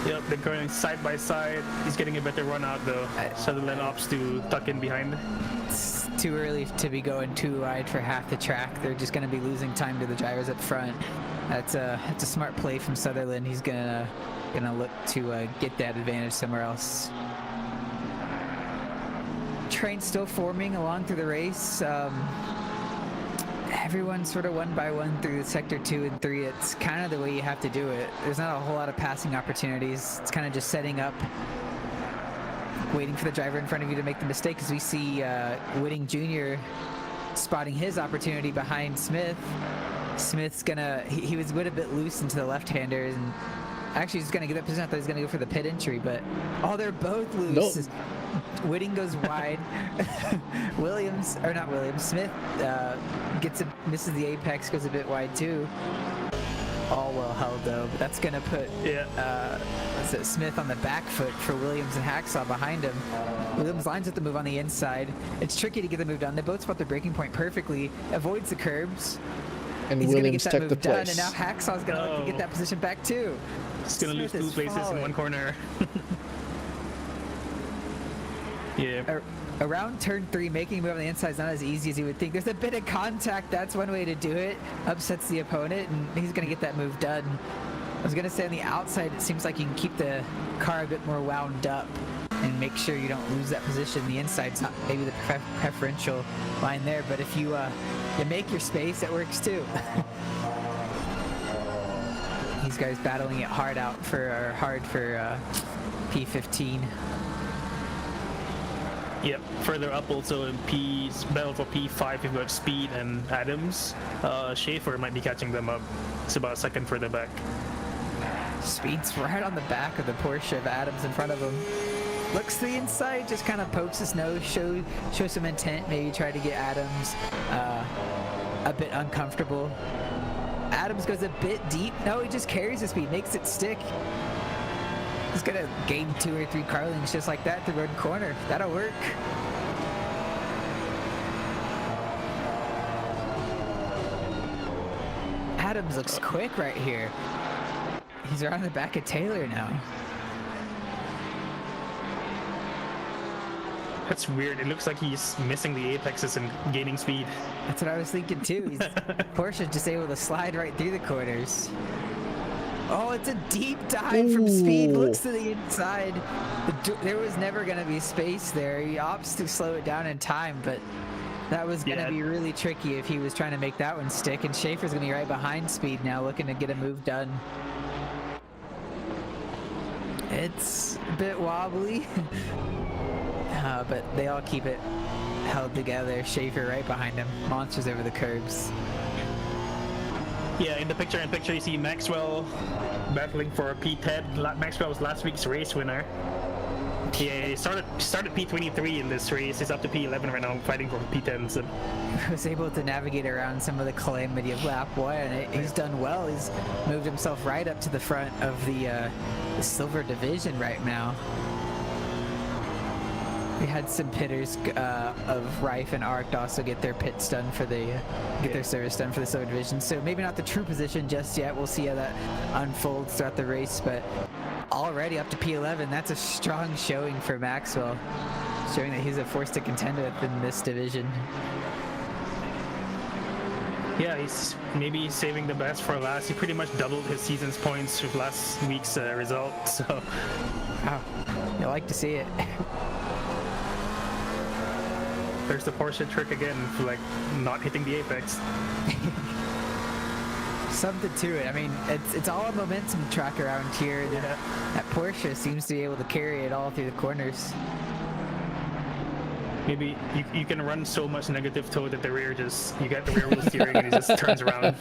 Yep, they're going side by side. He's getting a better run out though. Sutherland opts to tuck in behind.
It's too early to be going too wide for half the track. They're just going to be losing time to the drivers up front. That's a smart play from Sutherland. He's gonna look to get that advantage somewhere else. Train still forming along through the race. Everyone sort of one by one through sector 2 and 3. It's kind of the way you have to do it. There's not a whole lot of passing opportunities. It's kind of just setting up, waiting for the driver in front of you to make the mistake, because we see Whitting Jr. spotting his opportunity behind Smith. Smith's gonna, he was a bit loose into the left-hander, and actually he's gonna get that position. I thought he was gonna go for the pit entry, but they're both loose.
Nope.
Whitting goes wide. Smith misses the apex, goes a bit wide too. All well held though, but that's gonna put Smith on the back foot for Williams and Hacksaw behind him. Williams lines up the move on the inside. It's tricky to get the move done. They both spot their braking point perfectly, avoids the curbs.
And
He's
Williams
gonna
took
get that
the
move done,
place.
and now Hacksaw's gonna look to get that position back too.
He's gonna lose
Smith
2
is
places in
falling.
one corner. Yeah.
Around turn 3, making a move on the inside is not as easy as you would think. There's a bit of contact. That's one way to do it. Upsets the opponent, and he's going to get that move done. I was going to say on the outside, it seems like you can keep the car a bit more wound up and make sure you don't lose that position. The inside's not maybe the preferential line there, but if you make your space, it works too. These guys battling it hard for P15.
Yep, further up also in battle for P5, we've got Speed and Adams. Schaefer might be catching them up. It's about a second further back.
Speed's right on the back of the Porsche of Adams in front of him. Looks to the inside, just kind of pokes his nose, show some intent, maybe try to get Adams a bit uncomfortable. Adams goes a bit deep. No, he just carries the Speed, makes it stick. He's gonna gain 2 or 3 car lengths just like that through road corner. That'll work. Adams looks quick right here. He's around the back of Taylor now.
That's weird. It looks like he's missing the apexes and gaining speed.
That's what I was thinking too. Porsche's just able to slide right through the corners. Oh, it's a deep dive from Speed. Looks to the inside. There was never going to be space there. He opts to slow it down in time, but that was going to be really tricky if he was trying to make that one stick. And Schaefer's going to be right behind Speed now, looking to get a move done. It's a bit wobbly, but they all keep it held together. Schaefer right behind him. Monsters over the curbs.
Yeah, in the picture you see Maxwell battling for P10. Maxwell was last week's race winner. He started P23 in this race. He's up to P11 right now, fighting for P10. So.
He was able to navigate around some of the calamity of lap 1, and he's done well. He's moved himself right up to the front of the silver division right now. We had some pitters of Rife and Arc to also get their pits done for their service done for the silver division. So maybe not the true position just yet. We'll see how that unfolds throughout the race, but already up to P11. That's a strong showing for Maxwell, showing that he's a force to contend with in this division.
Yeah, he's maybe saving the best for last. He pretty much doubled his season's points with last week's result. So,
wow, you like to see it.
There's the Porsche trick again for like not hitting the apex.
Something to it. I mean, it's all a momentum track around here.
Yeah.
That Porsche seems to be able to carry it all through the corners.
Maybe you can run so much negative toe that the rear you get the rear wheel steering and it just turns around.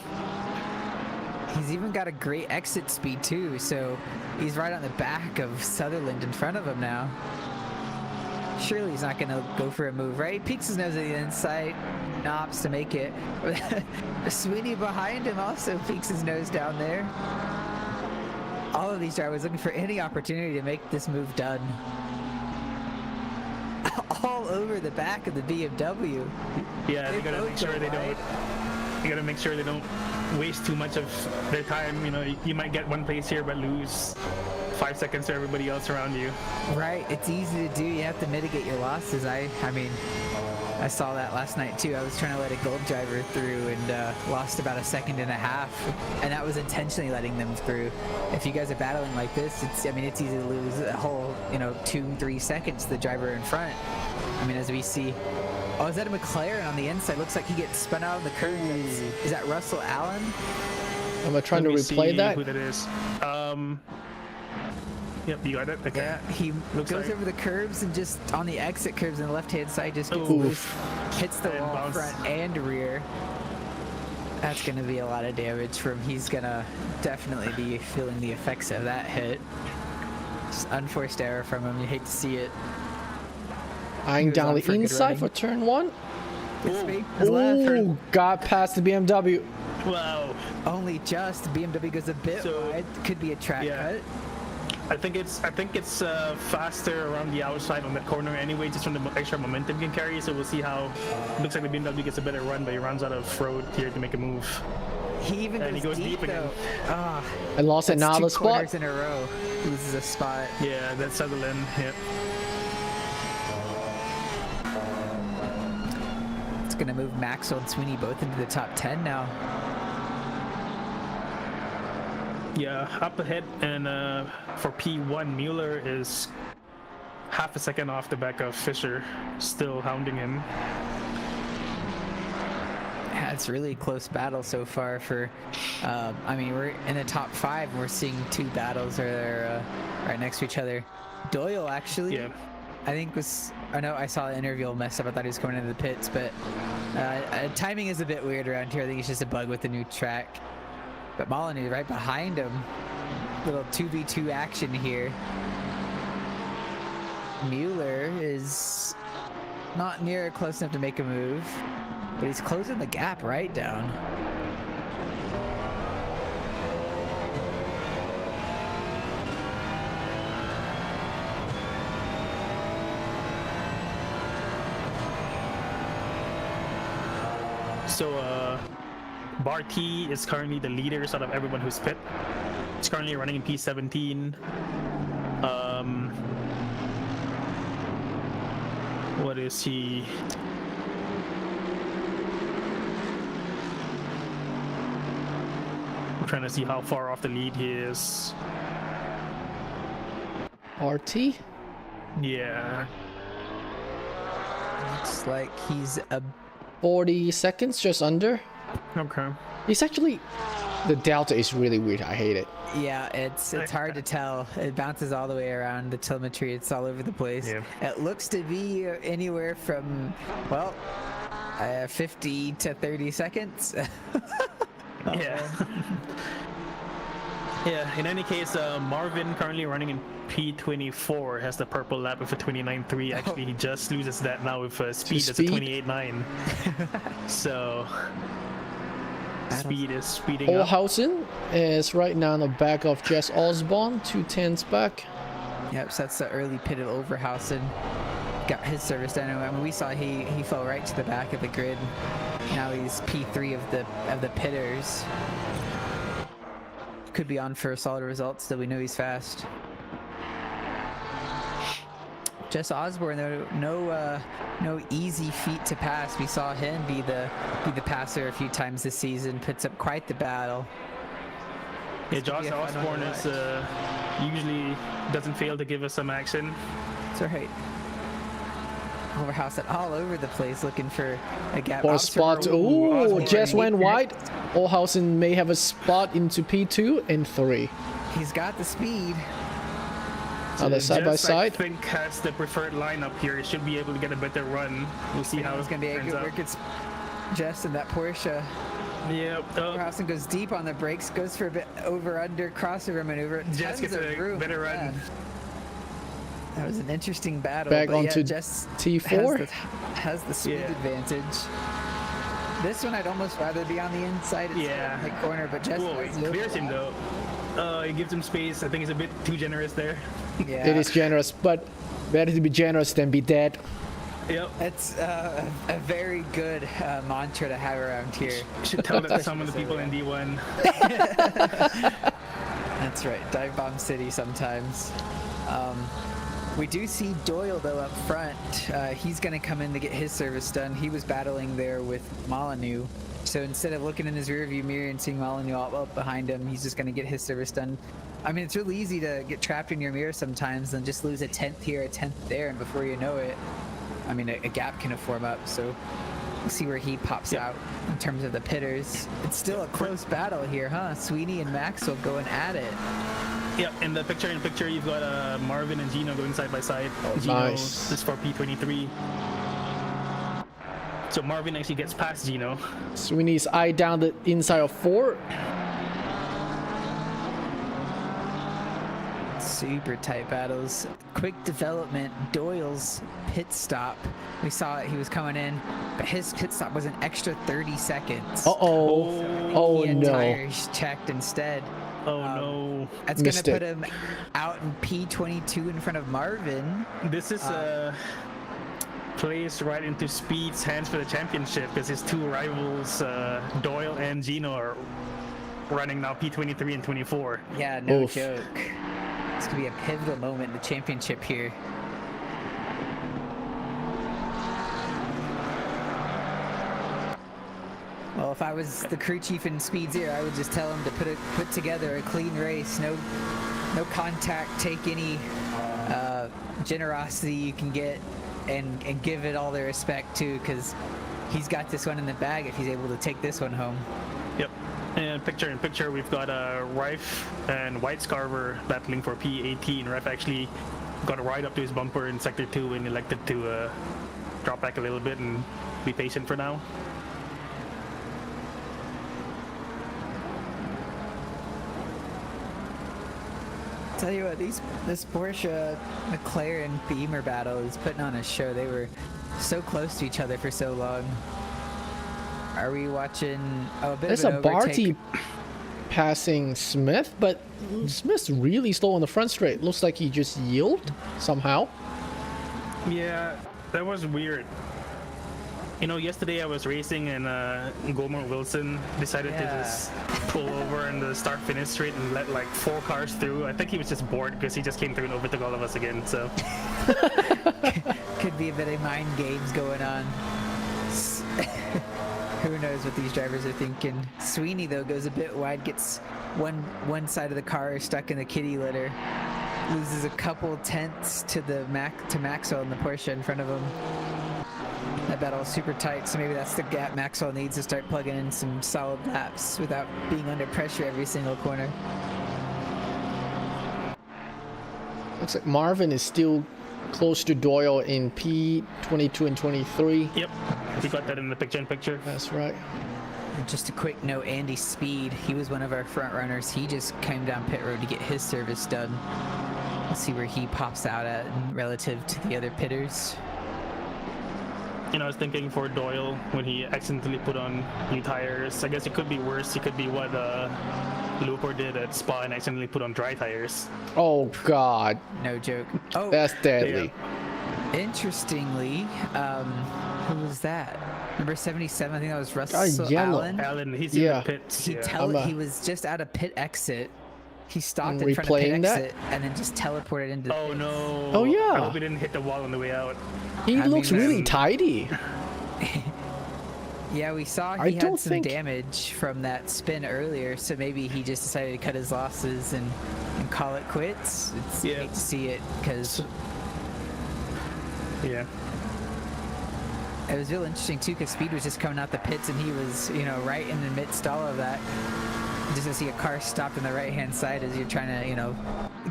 He's even got a great exit speed too, so he's right on the back of Sutherland in front of him now. Surely he's not going to go for a move, right? He peeks his nose at the inside, opts to make it. Sweeney behind him also peeks his nose down there. All of these drivers looking for any opportunity to make this move done. All over the back of the BMW.
Yeah, they gotta make sure they don't. You gotta make sure they don't waste too much of their time. You know, you might get one place here but lose 5 seconds to everybody else around you.
Right, it's easy to do. You have to mitigate your losses. I mean, I saw that last night too. I was trying to let a gold driver through and lost about 1.5 seconds, and that was intentionally letting them through. If you guys are battling like this, it's easy to lose a whole 2-3 seconds to the driver in front. I mean, as we see. Oh, is that a McLaren on the inside? Looks like he gets spun out of the curve. Is that Russell Allen?
Am I trying to replay that?
Who that is? Yep, you got it. Okay.
Yeah, he goes over the curbs and just on the exit curbs on the left-hand side just gets loose, hits the wall front and rear. That's going to be a lot of damage for him. He's going to definitely be feeling the effects of that hit. Just unforced error from him. You hate to see it.
Eyeing down the inside for turn 1.
Ooh,
got past the BMW.
Wow.
Only just. The BMW goes a bit wide. Could be a track cut.
I think it's faster around the outside on that corner anyway, just from the extra momentum he can carry. So we'll see how. Looks like the BMW gets a better run, but he runs out of road here to make a move.
He even goes deep though.
I lost another spot.
2 corners in a row. Loses a spot.
Yeah, that's Sutherland. Yeah.
It's gonna move Maxwell and Sweeney both into the top 10 now.
Yeah, up ahead, and for P1, Mueller is 1/2 second off the back of Fisher, still hounding him.
Yeah, it's really a close battle so far for, I mean, we're in the top 5, and we're seeing 2 battles that are right next to each other. Doyle, actually.
Yeah.
I think I know I saw the interview mess up. I thought he was coming into the pits, but timing is a bit weird around here. I think it's just a bug with the new track. But Molyneux right behind him. Little 2v2 action here. Mueller is not near close enough to make a move, but he's closing the gap right down.
So Bar T is currently the leader out of everyone who's pit. He's currently running in P17. What is he? I'm trying to see how far off the lead he is.
RT?
Yeah.
Looks like he's a
40 seconds, just under.
Okay.
He's actually... The delta is really weird. I hate it.
Yeah, it's hard to tell. It bounces all the way around the telemetry. It's all over the place.
Yeah.
It looks to be anywhere from, well, 50 to 30 seconds.
Yeah. Yeah, in any case, Marvin currently running in P24 has the purple lap with a 29.3. Actually, he just loses that now with speed that's a 28.9. So speed is speeding up.
Olhausen is right now on the back of Jess Osborne, 2/10s back.
Yep, so that's the early pit of Overhausen. Got his service done. I mean, we saw he fell right to the back of the grid. Now he's P3 of the pitters. Could be on for solid results, though we know he's fast. Jess Osborne, though, no easy feat to pass. We saw him be the passer a few times this season. Puts up quite the battle.
Yeah, Josh Osborne is usually doesn't fail to give us some action.
That's right. Overhausen all over the place looking for a gap.
Or spot. Ooh, Jess went wide. Olhausen may have a spot into P2 and 3.
He's got the speed.
Are they side by side?
I think has the preferred lineup here. He should be able to get a better run. We'll see how
it's going to be a good work. It's Jess in that Porsche.
Yep.
Overhausen goes deep on the brakes, goes for a bit over-under crossover maneuver.
Jess gets a better run.
Man. That was an interesting battle.
Back
but
onto
Jess
T4.
Has the speed advantage. This one I'd almost rather be on the inside. It's in the corner, but Jess
clears him though. It gives him space. I think it's a bit too generous there.
Yeah.
It is generous, but better to be generous than be dead.
Yep.
It's a very good mantra to have around here.
Should tell that to some of the people in D1.
That's right. Dive Bomb City sometimes. We do see Doyle though up front. He's going to come in to get his service done. He was battling there with Molyneux. So instead of looking in his rearview mirror and seeing Molyneux up behind him, he's just going to get his service done. I mean, it's really easy to get trapped in your mirror sometimes and just lose a 10th here, a 10th there, and before you know it, I mean, a gap can form up. So we'll see where he pops out in terms of the pitters. It's still a close battle here, huh? Sweeney and Maxwell going at it.
Yep, in the picture, you've got Marvin and Gino going side by side. Gino
Nice.
is for P23. So Marvin actually gets past Gino.
Sweeney's eye down the inside of 4.
Super tight battles. Quick development. Doyle's pit stop. We saw it. He was coming in, but his pit stop was an extra 30 seconds.
Oh
He had
no.
tires checked instead.
Oh no.
That's going to put him out in P22 in front of Marvin.
This is plays right into Speed's hands for the championship because his two rivals, Doyle and Gino, are running now P23 and 24.
Yeah, no joke. It's going to be a pivotal moment in the championship here. Well, if I was the crew chief in Speed's ear, I would just tell him to put together a clean race. No contact. Take any generosity you can get and give it all the respect too, because he's got this one in the bag if he's able to take this one home.
Yep. And picture in picture, we've got Rife and White Scarver battling for P18. Rife actually got right up to his bumper in sector 2 and elected to drop back a little bit and be patient for now.
Tell you what, this Porsche McLaren Beamer battle is putting on a show. They were so close to each other for so long. Are we watching? Oh, a bit
There's
of
a
an
Barty
overtake.
passing Smith, but Smith's really slow on the front straight. Looks like he just yielded somehow.
Yeah, that was weird. You know, yesterday I was racing and Gomer Wilson decided to just pull over in the start-finish straight and let like 4 cars through. I think he was just bored because he just came through and overtook all of us again. So
Could be a bit of mind games going on. Who knows what these drivers are thinking. Sweeney though goes a bit wide, gets one side of the car stuck in the kitty litter, loses a couple tenths to Maxwell in the Porsche in front of him. That battle is super tight, so maybe that's the gap Maxwell needs to start plugging in some solid laps without being under pressure every single corner.
Looks like Marvin is still close to Doyle in P22 and 23.
yep, we got that in the picture-in-picture.
That's right.
And just a quick note, Andy Speed, he was one of our front runners. He just came down pit road to get his service done. Let's see where he pops out at relative to the other pitters.
You know, I was thinking for Doyle when he accidentally put on new tires. I guess it could be worse. It could be what Looper did at Spa and accidentally put on dry tires.
Oh God,
No joke. Oh,
that's deadly.
interestingly, who was that? Number 77, I think that was Russell
yellow.
Allen.
Allen, he's
Yeah.
in the pits.
He,
Yeah.
he was just at a pit exit. He stopped
I'm
in front of pit
replaying that?
exit and then just teleported into the
Oh
pits.
no.
Oh, yeah.
I hope he didn't hit the wall on the way out.
He
I
looks
mean,
really tidy.
Yeah, we saw
I
he
don't
had some
think-
damage from that spin earlier, so maybe he just decided to cut his losses and call it quits. It's
Yeah.
hate to see it because
Yeah.
it was real interesting too, because Speed was just coming out the pits and he was, you know, right in the midst all of that. Just to see a car stopped on the right-hand side as you're trying to, you know,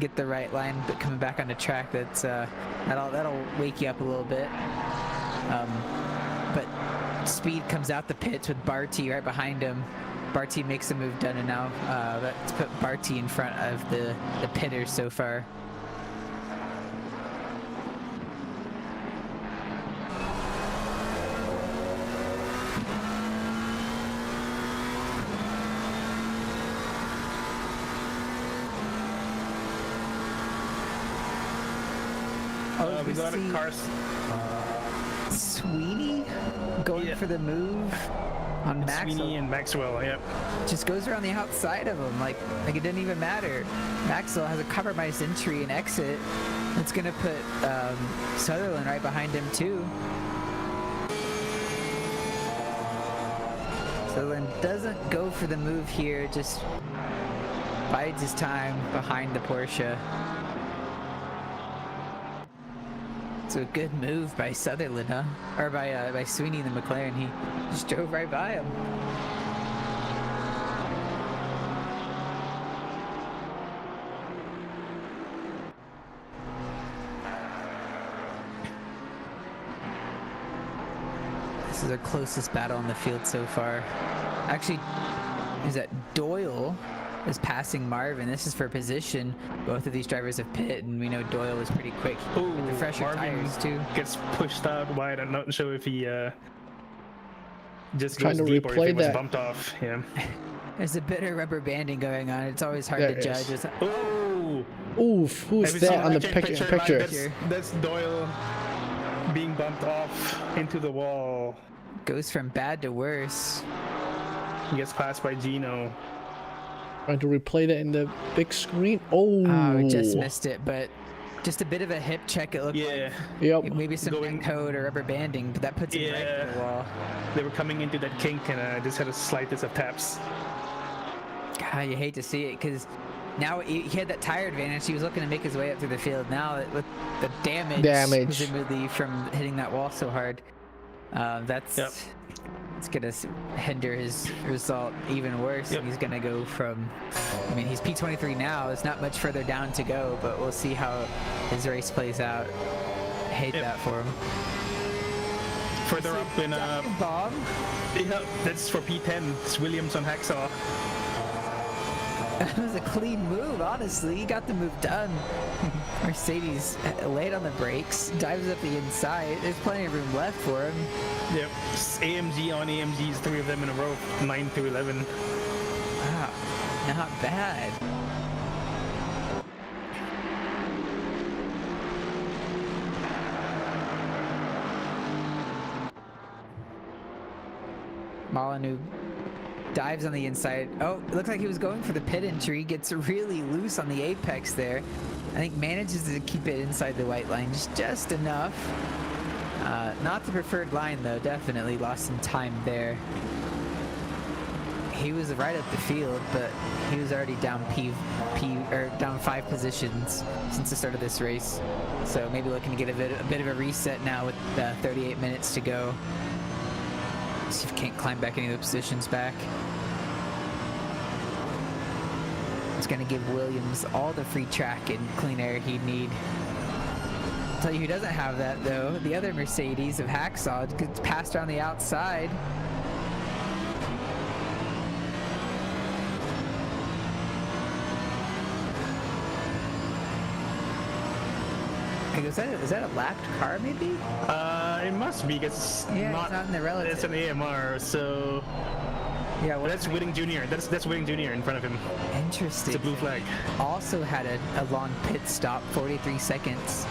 get the right line, but coming back on the track, that's that'll wake you up a little bit. But Speed comes out the pits with Barty right behind him. Barty makes the move done, and now let's put Barty in front of the pitters so far.
We got a car.
Sweeney going for the move on Maxwell.
Sweeney and Maxwell, yep.
Just goes around the outside of him, like it didn't even matter. Maxwell has a compromised entry and exit. It's gonna put Sutherland right behind him too. Sutherland doesn't go for the move here, just bides his time behind the Porsche. So a good move by Sutherland, huh? Or by Sweeney in the McLaren. He just drove right by him. This is our closest battle on the field so far. Actually, is that Doyle is passing Marvin. This is for position. Both of these drivers have pit, and we know Doyle is pretty quick with the fresher
Marvin
tires too.
Gets pushed out wide. I'm not sure if he just
Trying
goes
to
deep or if he
replay
was
that.
bumped off. Yeah.
There's a bit of rubber banding going on. It's always hard
There
to
is.
judge. It's,
Oh!
Oof, who's
Have you
that
seen
on the
picture?
picture?
Like, that's Doyle being bumped off into the wall.
goes from bad to worse.
He gets passed by Gino.
Trying to replay that in the big screen. Oh,
Oh, just missed it, but just a bit of a hip check. It looked
Yeah.
Yep.
like maybe some
Going-
neck code or rubber banding, but that puts him right
Yeah.
in the wall.
They were coming into that kink and just had a slightest of taps.
God, you hate to see it because now he had that tire advantage. He was looking to make his way up through the field. Now with the damage.
Damage.
presumably from hitting that wall so hard, that's
Yep.
It's gonna hinder his result even worse.
Yep.
He's gonna go from, I mean, he's P23 now. There's not much further down to go, but we'll see how his race plays out. I hate that for him.
Further up in
Bob.
yeah, that's for P10. It's Williams on Hacksaw.
That was a clean move, honestly. He got the move done. Mercedes laid on the brakes, dives up the inside. There's plenty of room left for him.
Yep, AMG on AMGs, 3 of them in a row, 9 through 11.
Wow, not bad. Molyneux dives on the inside. Oh, it looks like he was going for the pit entry. Gets really loose on the apex there. I think manages to keep it inside the white line just enough. Not the preferred line though. Definitely lost some time there. He was right up the field, but he was already down down 5 positions since the start of this race. So maybe looking to get a bit of a reset now with 38 minutes to go. See if he can't climb back any of the positions back. It's going to give Williams all the free track and clean air he'd need. I'll tell you who doesn't have that though. The other Mercedes of Hacksaw gets passed around the outside. Is that a lapped car maybe?
It must be because it's
not in the relative.
It's an AMR, so
yeah. Well,
that's Whitting Jr. That's Whitting Jr. in front of him.
Interesting.
It's a blue flag.
Also had a long pit stop, 43 seconds.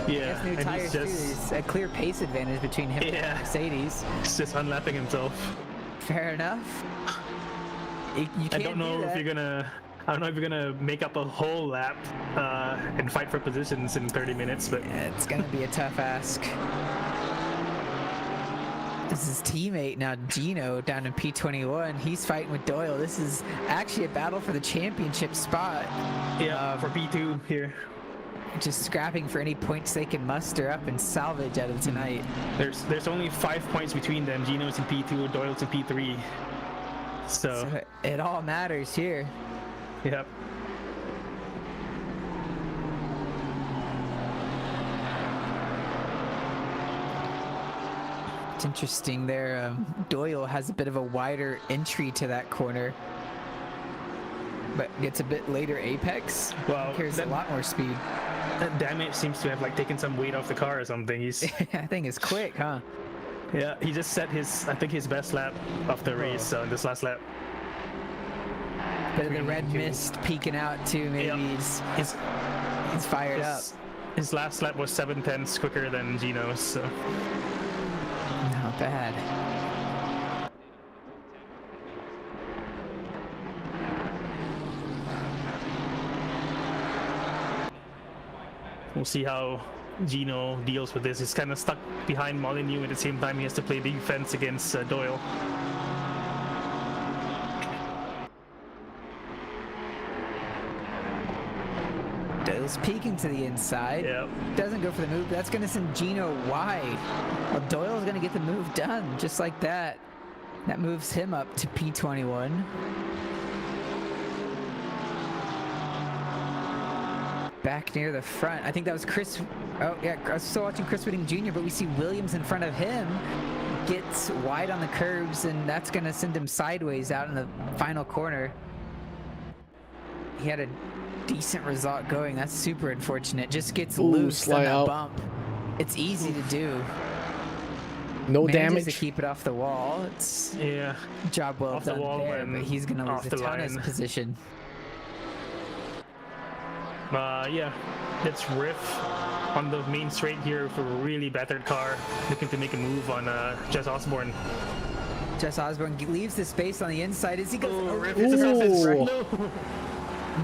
Yeah,
new
and
tires
he's
too.
just
There's a clear pace advantage between him and Mercedes.
He's just unlapping himself.
Fair enough. You
I
can't
don't know
do
if
that.
you're gonna. I don't know if you're gonna make up a whole lap and fight for positions in 30 minutes, but
Yeah, it's gonna be a tough ask. This is teammate now, Gino, down in P21. He's fighting with Doyle. This is actually a battle for the championship spot.
yeah, for P2 here.
Just scrapping for any points they can muster up and salvage out of tonight.
There's only 5 points between them. Gino's in P2, Doyle's in P3. So
it all matters here.
yep.
It's interesting there. Doyle has a bit of a wider entry to that corner, but gets a bit later apex.
Well,
Carries a lot more speed.
That damage seems to have like taken some weight off the car or something. He's
I think it's quick, huh?
yeah. He just set his his best lap of the race on this last lap.
Bit of the red mist peeking out too. Maybe
Yep.
he's fired up.
His last lap was 7/10 quicker than Gino's. So.
Not bad.
We'll see how Gino deals with this. He's kind of stuck behind Molyneux at the same time he has to play defense against Doyle.
Doyle's peeking to the inside.
Yep.
Doesn't go for the move. That's going to send Gino wide. Well, Doyle's going to get the move done just like that. That moves him up to P21. Back near the front. I think that was Chris. Oh, yeah. I was still watching Chris Whitting Jr., but we see Williams in front of him. Gets wide on the curbs, and that's going to send him sideways out in the final corner. He had a decent result going. That's super unfortunate. Just gets loose on that bump. It's easy to do.
No
Manages
damage.
to keep it off the wall. It's job well
Off the
done
wall
there,
and
but he's going to
off
lose a
the
ton of
line.
position.
Yeah, it's Riff on the main straight here for a really battered car, looking to make a move on Jess Osborne.
Jess Osborne leaves the space on the inside as he goes over.
Riff is across his right. No.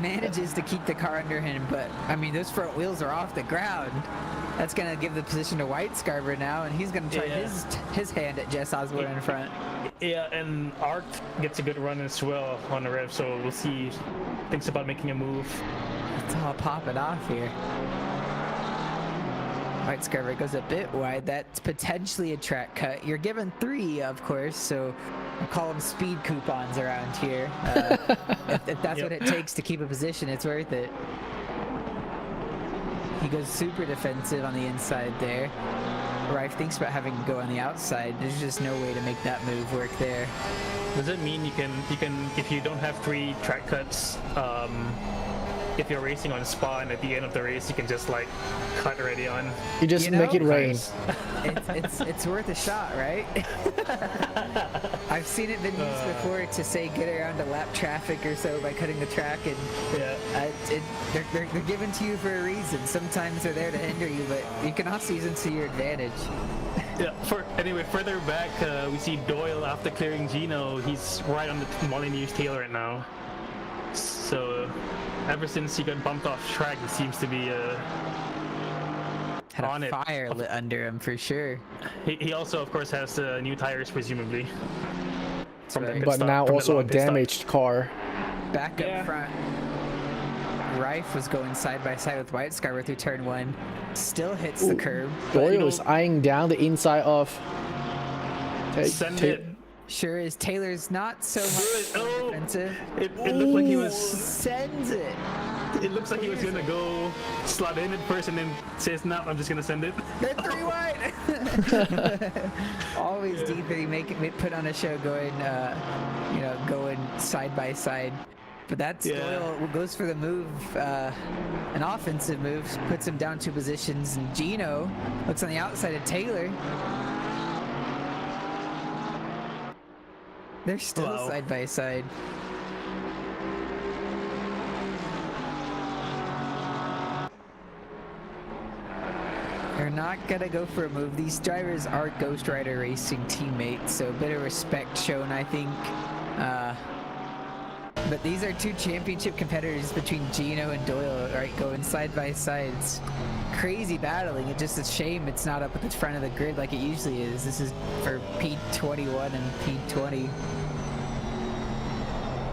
Manages to keep the car under him, but I mean those front wheels are off the ground. That's gonna give the position to White Scarver now, and he's gonna try his hand at Jess Osborne in front.
Yeah, and Art gets a good run as well on the Riff, so we'll see. Thinks about making a move.
It's all popping off here. White Scarver goes a bit wide. That's potentially a track cut. You're given 3, of course, so I call them speed coupons around here. If that's what it takes to keep a position, it's worth it. He goes super defensive on the inside there. Rife thinks about having to go on the outside. There's just no way to make that move work there.
Does it mean you can if you don't have 3 track cuts, if you're racing on Spa and at the end of the race you can just like cut already on?
You just make it rain.
It's worth a shot, right? I've seen it been used before to say get around a lap traffic or so by cutting the track, and they're given to you for a reason. Sometimes they're there to hinder you, but you can also use them to your advantage.
Yeah. Anyway, further back, we see Doyle after clearing Gino. He's right on the Molyneux's tail right now. So, ever since he got bumped off track, he seems to be
had
on
a fire lit under him for sure.
He also, of course, has new tires, presumably.
But now also a damaged car.
Back up front. Rife was going side by side with White Scarver through turn 1. Still hits the curb.
Doyle is eyeing down the inside of.
Send it.
Sure is. Taylor's not so much defensive.
It looked like he was.
Sends it.
It looks like he was gonna go slot in at first and then says, "No, I'm just gonna send it."
They're 3 wide. Always D3 put on a show going, going side by side. But that's Doyle goes for the move, an offensive move, puts him down 2 positions, and Gino looks on the outside of Taylor. They're still side by side. They're not gonna go for a move. These drivers are Ghost Rider Racing teammates, so a bit of respect shown, I think. But these are 2 championship competitors between Gino and Doyle, right, going side by side. It's crazy battling. It's just a shame it's not up at the front of the grid like it usually is. This is for P21 and P20.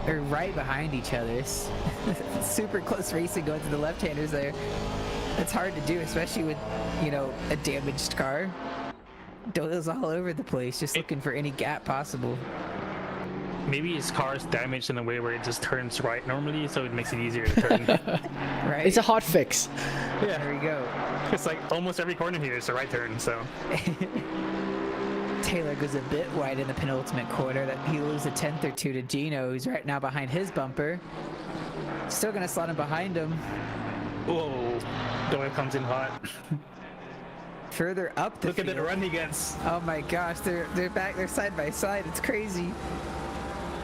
They're right behind each other. Super close racing going to the left-handers there. It's hard to do, especially with, a damaged car. Doyle's all over the place, just looking for any gap possible.
Maybe his car is damaged in a way where it just turns right normally, so it makes it easier to turn.
Right.
It's a hot fix.
Yeah.
There we go.
It's like almost every corner here is a right turn, so.
Taylor goes a bit wide in the penultimate corner. That he loses a 10th or 2 to Gino, who's right now behind his bumper. Still gonna slot him behind him.
Whoa. Doyle comes in hot.
Further up the
Look
field.
at the run he gets.
Oh my gosh, they're back, they're side by side. It's crazy.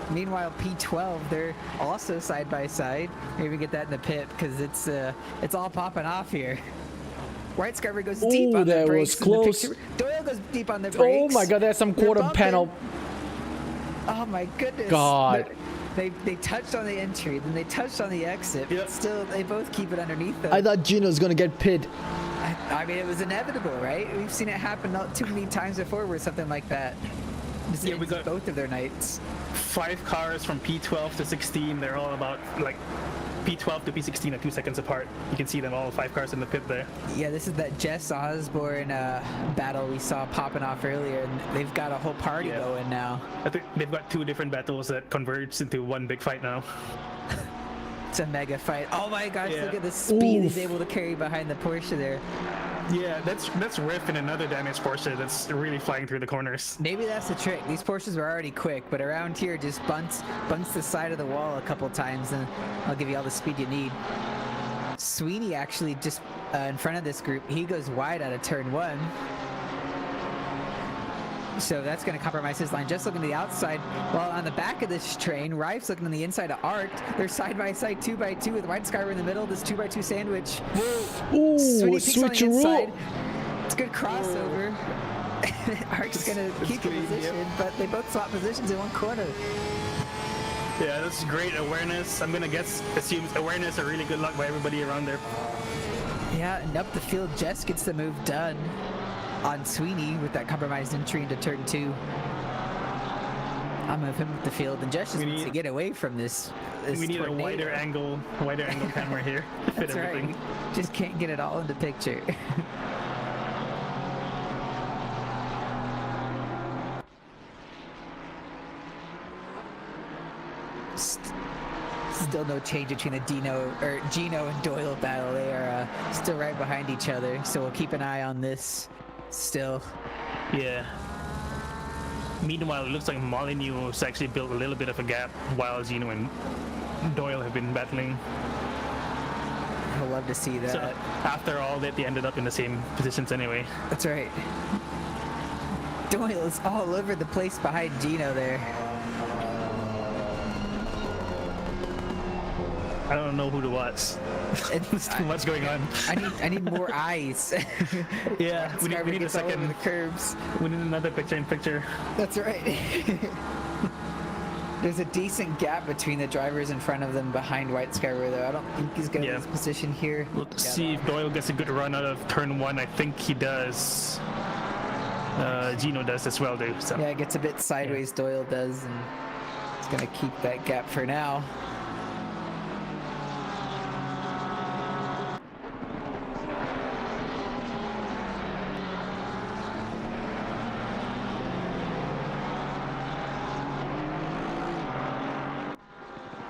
Meanwhile, P12, they're also side by side. Maybe get that in the pit because it's all popping off here. White Scarver goes deep on the brakes.
That was close.
Doyle goes deep on the brakes.
Oh my god, that's some quarter panel.
Oh my goodness.
God.
They touched on the entry, then they touched on the exit, but still they both keep it underneath them.
I thought Gino's gonna get pitted.
I mean, it was inevitable, right? We've seen it happen not too many times before where something like that. We got both of their nights.
5 cars from P12 to 16. They're all about like P12 to P16 are 2 seconds apart. You can see them all 5 cars in the pit there.
Yeah, this is that Jess Osborne battle we saw popping off earlier, and they've got a whole party going now.
I think they've got 2 different battles that converged into one big fight now.
It's a mega fight. Oh my gosh, look at the speed he's able to carry behind the Porsche there.
Yeah, that's Riff in another damaged Porsche that's really flying through the corners.
Maybe that's the trick. These Porsches were already quick, but around here just bunts the side of the wall a couple times, and I'll give you all the speed you need. Sweeney actually just in front of this group, he goes wide out of turn 1. So that's going to compromise his line. Just looking to the outside. While on the back of this train, Rife's looking on the inside of Arc. They're side by side, 2x2 with White Scarver in the middle. This 2x2 sandwich.
Ooh,
switcheroo. It's a good crossover. Arc's going to keep the position, but they both swap positions in one corner.
Yeah, that's great awareness. I'm going to assume awareness or really good luck by everybody around there.
Yeah, and up the field, Jess gets the move done on Sweeney with that compromised entry into turn 2. I'll move him up the field, and Jess just needs to get away from this
we need
tornado.
a wider angle camera here.
That's right. Just can't get it all into picture. Still no change between the Gino and Doyle battle. They are still right behind each other, so we'll keep an eye on this still.
Yeah. Meanwhile, it looks like Molyneux has actually built a little bit of a gap while Gino and Doyle have been battling.
I'd love to see that.
So after all that, they ended up in the same positions anyway.
That's right. Doyle is all over the place behind Gino there.
I don't know who to watch. There's too much going on.
I need more eyes.
Yeah, we need a second.
Over the curbs.
We need another picture-in-picture.
That's right. There's a decent gap between the drivers in front of them behind White Skyver, though. I don't think he's going to lose position here.
Let's see if Doyle gets a good run out of turn 1. I think he does. Gino does as well, though. So.
Yeah, it gets a bit sideways, Doyle does, and it's going to keep that gap for now.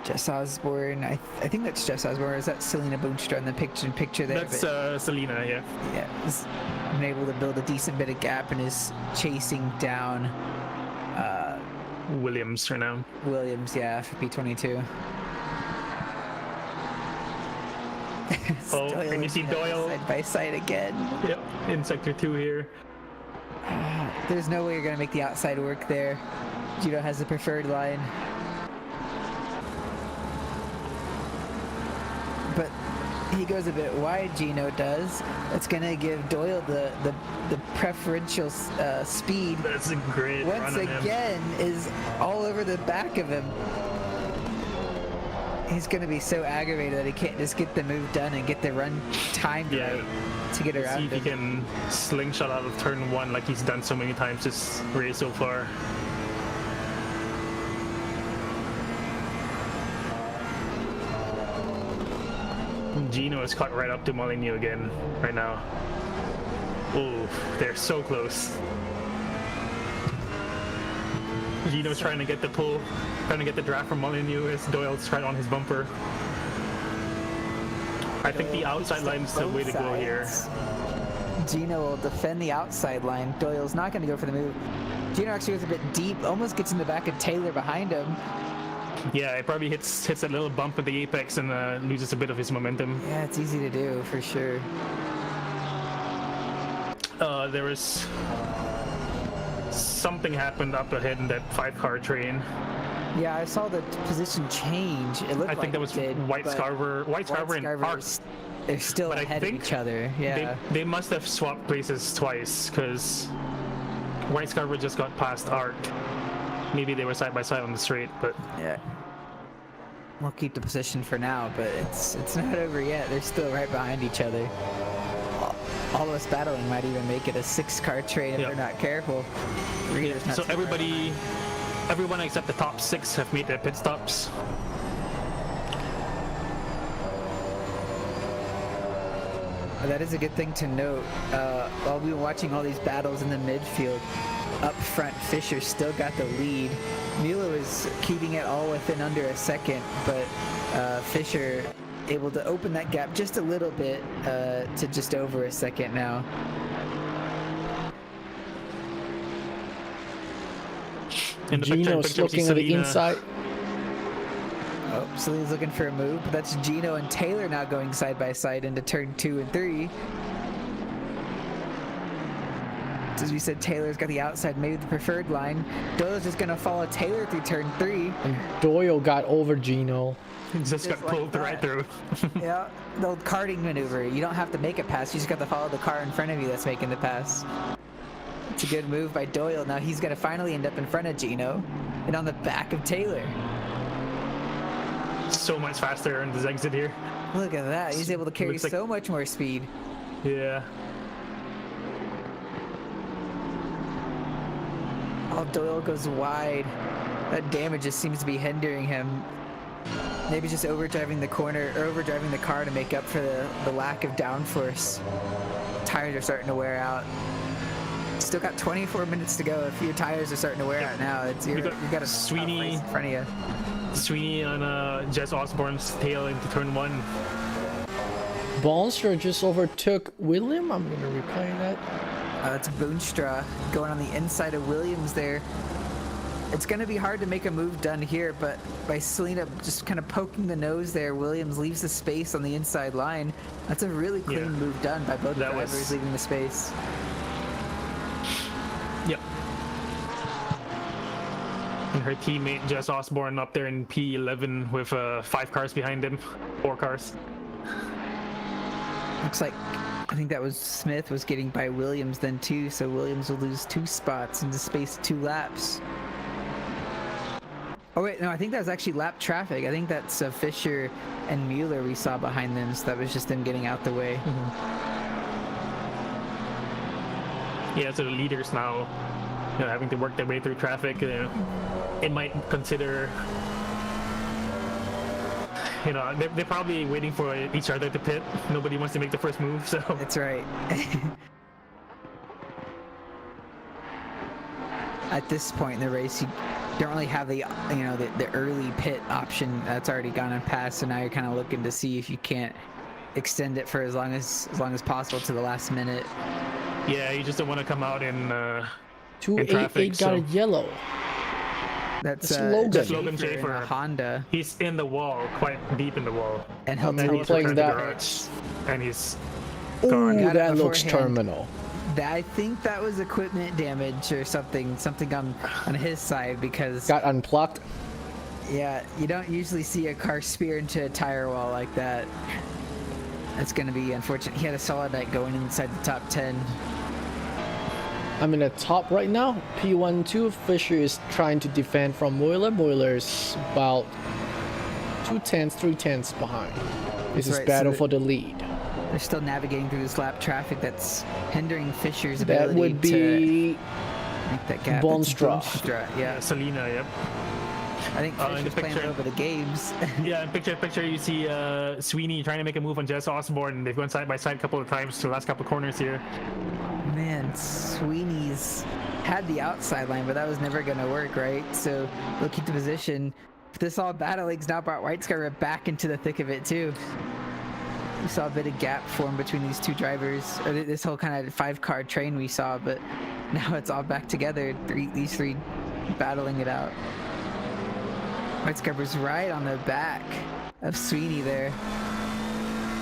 Jess Osborne, I think that's Jess Osborne, or is that Selena Boonstra in the picture there?
That's Selena, yeah.
Yeah, he's been able to build a decent bit of gap and is chasing down
Williams right now.
Williams, yeah, for P22.
Oh, and you see Doyle
side by side again.
Yep, in sector 2 here.
There's no way you're gonna make the outside work there. Gino has the preferred line. But he goes a bit wide, Gino does. It's gonna give Doyle the preferential speed.
That's a great
Once
run on
again is all over the back of him. He's gonna be so aggravated that he can't just get the move done and get the run timed right to get around.
See if he can slingshot out of turn 1 like he's done so many times this race so far. Gino is caught right up to Molyneux again right now. Oh, they're so close. Gino's trying to get the pull, trying to get the draft from Molyneux as Doyle's right on his bumper. I think the outside line is the way to go here.
Gino will defend the outside line. Doyle's not going to go for the move. Gino actually goes a bit deep, almost gets in the back of Taylor behind him.
Yeah, it probably hits a little bump at the apex and loses a bit of his momentum.
Yeah, it's easy to do for sure.
There was something happened up ahead in that 5-car train.
Yeah, I saw the position change. It looked
I think that was White Scarver and Arc.
They're still ahead of each other. Yeah,
they must have swapped places twice because White Scarver just got past Arc. Maybe they were side by side on the straight, but
yeah. We'll keep the position for now, but it's not over yet. They're still right behind each other. All of us battling might even make it a 6-car train if they're not careful.
So everyone except the top 6 have made their pit stops.
That is a good thing to note. While we were watching all these battles in the midfield, up front, Fisher still got the lead. Milo is keeping it all within under a second, but Fisher able to open that gap just a little bit to just over a second now.
Gino's looking at the inside.
Oh, Selena's looking for a move, but that's Gino and Taylor now going side by side into turn 2 and 3. As we said, Taylor's got the outside, maybe the preferred line. Doyle's just gonna follow Taylor through turn 3.
And Doyle got over Gino.
Just got pulled right through.
Yeah, the old karting maneuver. You don't have to make a pass, you just got to follow the car in front of you that's making the pass. It's a good move by Doyle. Now he's gonna finally end up in front of Gino and on the back of Taylor.
So much faster in this exit here.
Look at that, he's able to carry so much more speed.
Yeah.
Oh, Doyle goes wide. That damage just seems to be hindering him. Maybe just overdriving the corner or overdriving the car to make up for the lack of downforce. Tires are starting to wear out. Still got 24 minutes to go. If your tires are starting to wear out now, you got a Sweeney in front of you.
Sweeney on Jess Osborne's tail into turn 1.
Bonster just overtook William. I'm gonna replay that.
It's Boonstra going on the inside of Williams there. It's going to be hard to make a move done here, but by Selena just kind of poking the nose there, Williams leaves the space on the inside line. That's a really clean move done by both drivers leaving the space.
Yep. And her teammate Jess Osborne up there in P11 with 5 cars behind him, 4 cars.
Looks like I think that was Smith was getting by Williams then too, so Williams will lose 2 spots in the space of 2 laps. Oh wait, no, I think that was actually lap traffic. I think that's Fisher and Mueller we saw behind them, so that was just them getting out the way.
Yeah, so the leaders now, having to work their way through traffic, it might consider, they're probably waiting for each other to pit. Nobody wants to make the first move, so.
That's right. At this point in the race, you don't really have the the early pit option. That's already gone and passed, so now you're kind of looking to see if you can't extend it for as long as possible to the last minute.
Yeah, you just don't want to come out in
288 got a yellow.
That's
Logan Schaefer.
Honda.
He's in the wall, quite deep in the wall.
And he'll
he plays that.
And he's
gone.
Got
That
it
looks
beforehand.
terminal.
I think that was equipment damage or something on his side, because
got unplugged.
Yeah, you don't usually see a car spear into a tire wall like that. That's going to be unfortunate. He had a solid night going inside the top 10.
I'm in the top right now. P12. Fisher is trying to defend from Moiler. Moiler's about 3/10 behind. This is battle for the lead.
They're still navigating through this lap traffic that's hindering Fisher's
That
ability
would be
to make that gap.
Boonstra.
Yeah,
Selena, yep.
I think Fisher's playing over the games.
Yeah, in picture you see Sweeney trying to make a move on Jess Osborne. They've gone side by side a couple of times to the last couple of corners here.
Man, Sweeney's had the outside line, but that was never going to work, right? So they'll keep the position. If this all battling's now brought Whitescar back into the thick of it too. We saw a bit of gap form between these 2 drivers, or this whole kind of 5-car train we saw, but now it's all back together. These 3 battling it out. Whitescarver's right on the back of Sweeney there.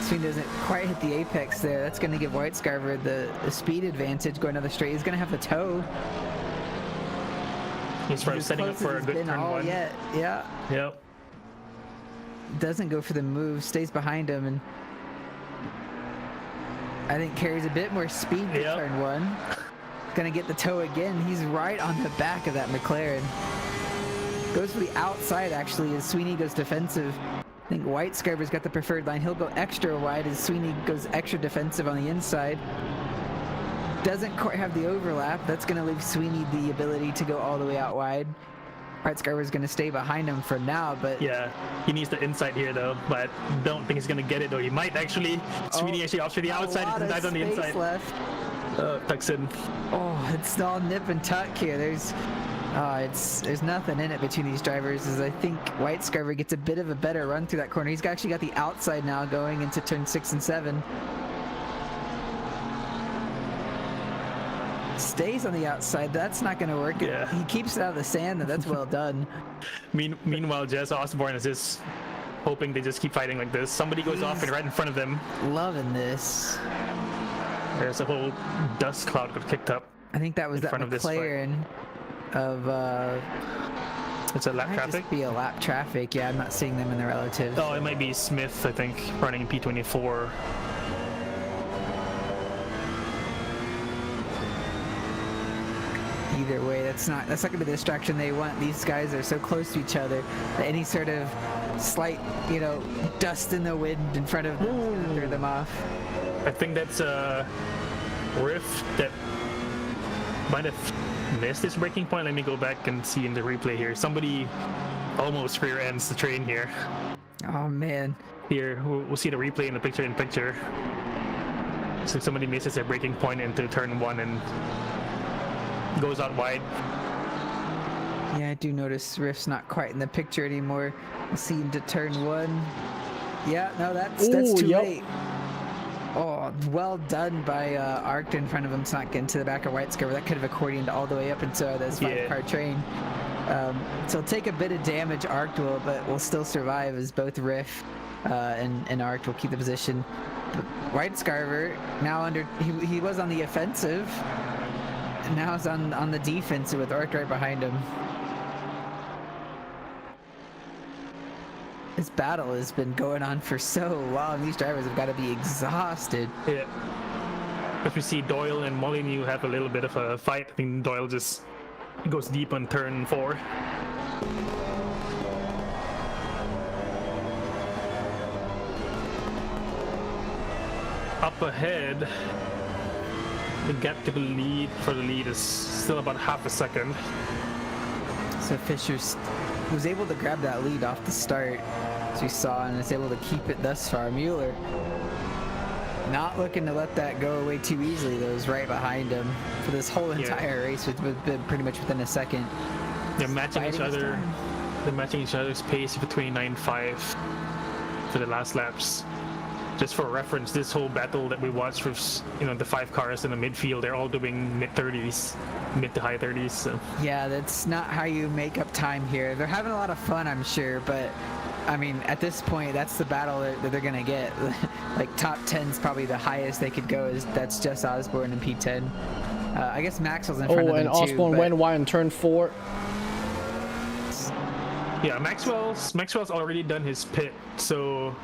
Sweeney doesn't quite hit the apex there. That's going to give Whitescarver the speed advantage going down the straight. He's going to have the tow.
He's setting up for a good turn 1.
Yeah.
Yep.
Doesn't go for the move, stays behind him, and I think carries a bit more speed to turn 1. Gonna get the tow again. He's right on the back of that McLaren. Goes for the outside actually as Sweeney goes defensive. I think Whitescarver's got the preferred line. He'll go extra wide as Sweeney goes extra defensive on the inside. Doesn't quite have the overlap. That's gonna leave Sweeney the ability to go all the way out wide. Whitescarver's gonna stay behind him for now, but
yeah, he needs the inside here though. But don't think he's gonna get it, though. He might actually. Sweeney actually opts for the outside and dives on the inside.
Left.
Tucks in.
Oh, it's all nip and tuck here. There's nothing in it between these drivers. As I think Whitescarver gets a bit of a better run through that corner. He's actually got the outside now going into turn 6 and 7. Stays on the outside. That's not going to work.
Yeah.
He keeps it out of the sand, and that's well done.
Meanwhile, Jess Osborne is just hoping they just keep fighting like this. Somebody goes off and right in front of them.
Loving this.
There's a whole dust cloud got kicked up.
I think that was that McLaren of
it's a lap
might
traffic.
Just be a lap traffic. Yeah, I'm not seeing them in the relatives.
Oh, it might be Smith, I think, running in P24.
Either way, that's not gonna be the distraction they want. These guys are so close to each other that any sort of slight, dust in the wind in front of them throw them off.
I think that's a Riff that might have missed his braking point. Let me go back and see in the replay here. Somebody almost rear ends the train here.
Oh man.
Here, we'll see the replay in the picture. So somebody misses their braking point into turn 1 and goes out wide.
Yeah, I do notice Riff's not quite in the picture anymore. I see him to turn 1. Yeah, no, that's too late. Oh, well done by Arced in front of him to not get into the back of White Scarver. That could have accordioned all the way up into this 5-car train. So he'll take a bit of damage, Arced will, but will still survive as both Riff and Arced will keep the position. But White Scarver now he was on the offensive, and now he's on the defensive with Arced right behind him. This battle has been going on for so long. These drivers have got to be exhausted.
Yeah. As we see Doyle and Molyneux have a little bit of a fight. I think Doyle just goes deep on turn 4. Up ahead, the gap to the lead is still about half a second.
So Fisher was able to grab that lead off the start, as we saw, and is able to keep it thus far. Mueller not looking to let that go away too easily, though. Is right behind him for this whole entire race, with pretty much within a second.
They're matching each other. They're matching each other's pace between 9.5 for the last laps. Just for reference, this whole battle that we watched with, the 5 cars in the midfield, they're all doing mid-30s, mid to high 30s. So.
Yeah, that's not how you make up time here. They're having a lot of fun, I'm sure, but I mean, at this point, that's the battle that they're gonna get. Like top 10's probably the highest they could go. That's just Osborne and P10. I guess Maxwell's in front of them
and Osborne
too,
went wide on turn 4.
Yeah, Maxwell's already done his pit, so.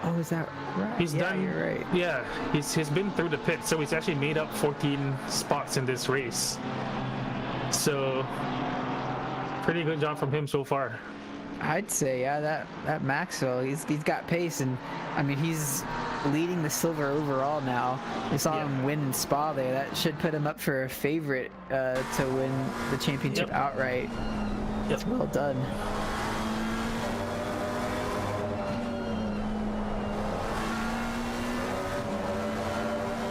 Oh, is that right?
He's done.
You're right.
Yeah, he's been through the pit, so he's actually made up 14 spots in this race. So, pretty good job from him so far.
I'd say, yeah, that Maxwell, he's got pace, and I mean he's leading the silver overall now. We saw him win in Spa there. That should put him up for a favorite to win the championship outright. That's well done.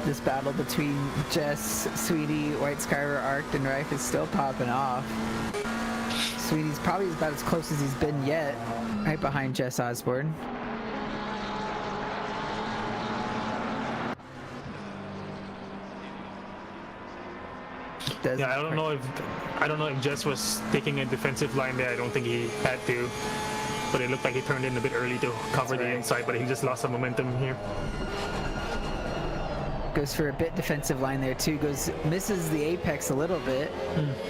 This battle between Jess, Sweetie, White Scarver, Arced, and Rife is still popping off. Sweetie's probably about as close as he's been yet, right behind Jess Osborne.
Yeah, I don't know if Jess was taking a defensive line there. I don't think he had to, but it looked like he turned in a bit early to cover the inside, but he just lost some momentum here.
Goes for a bit defensive line there too. Misses the apex a little bit.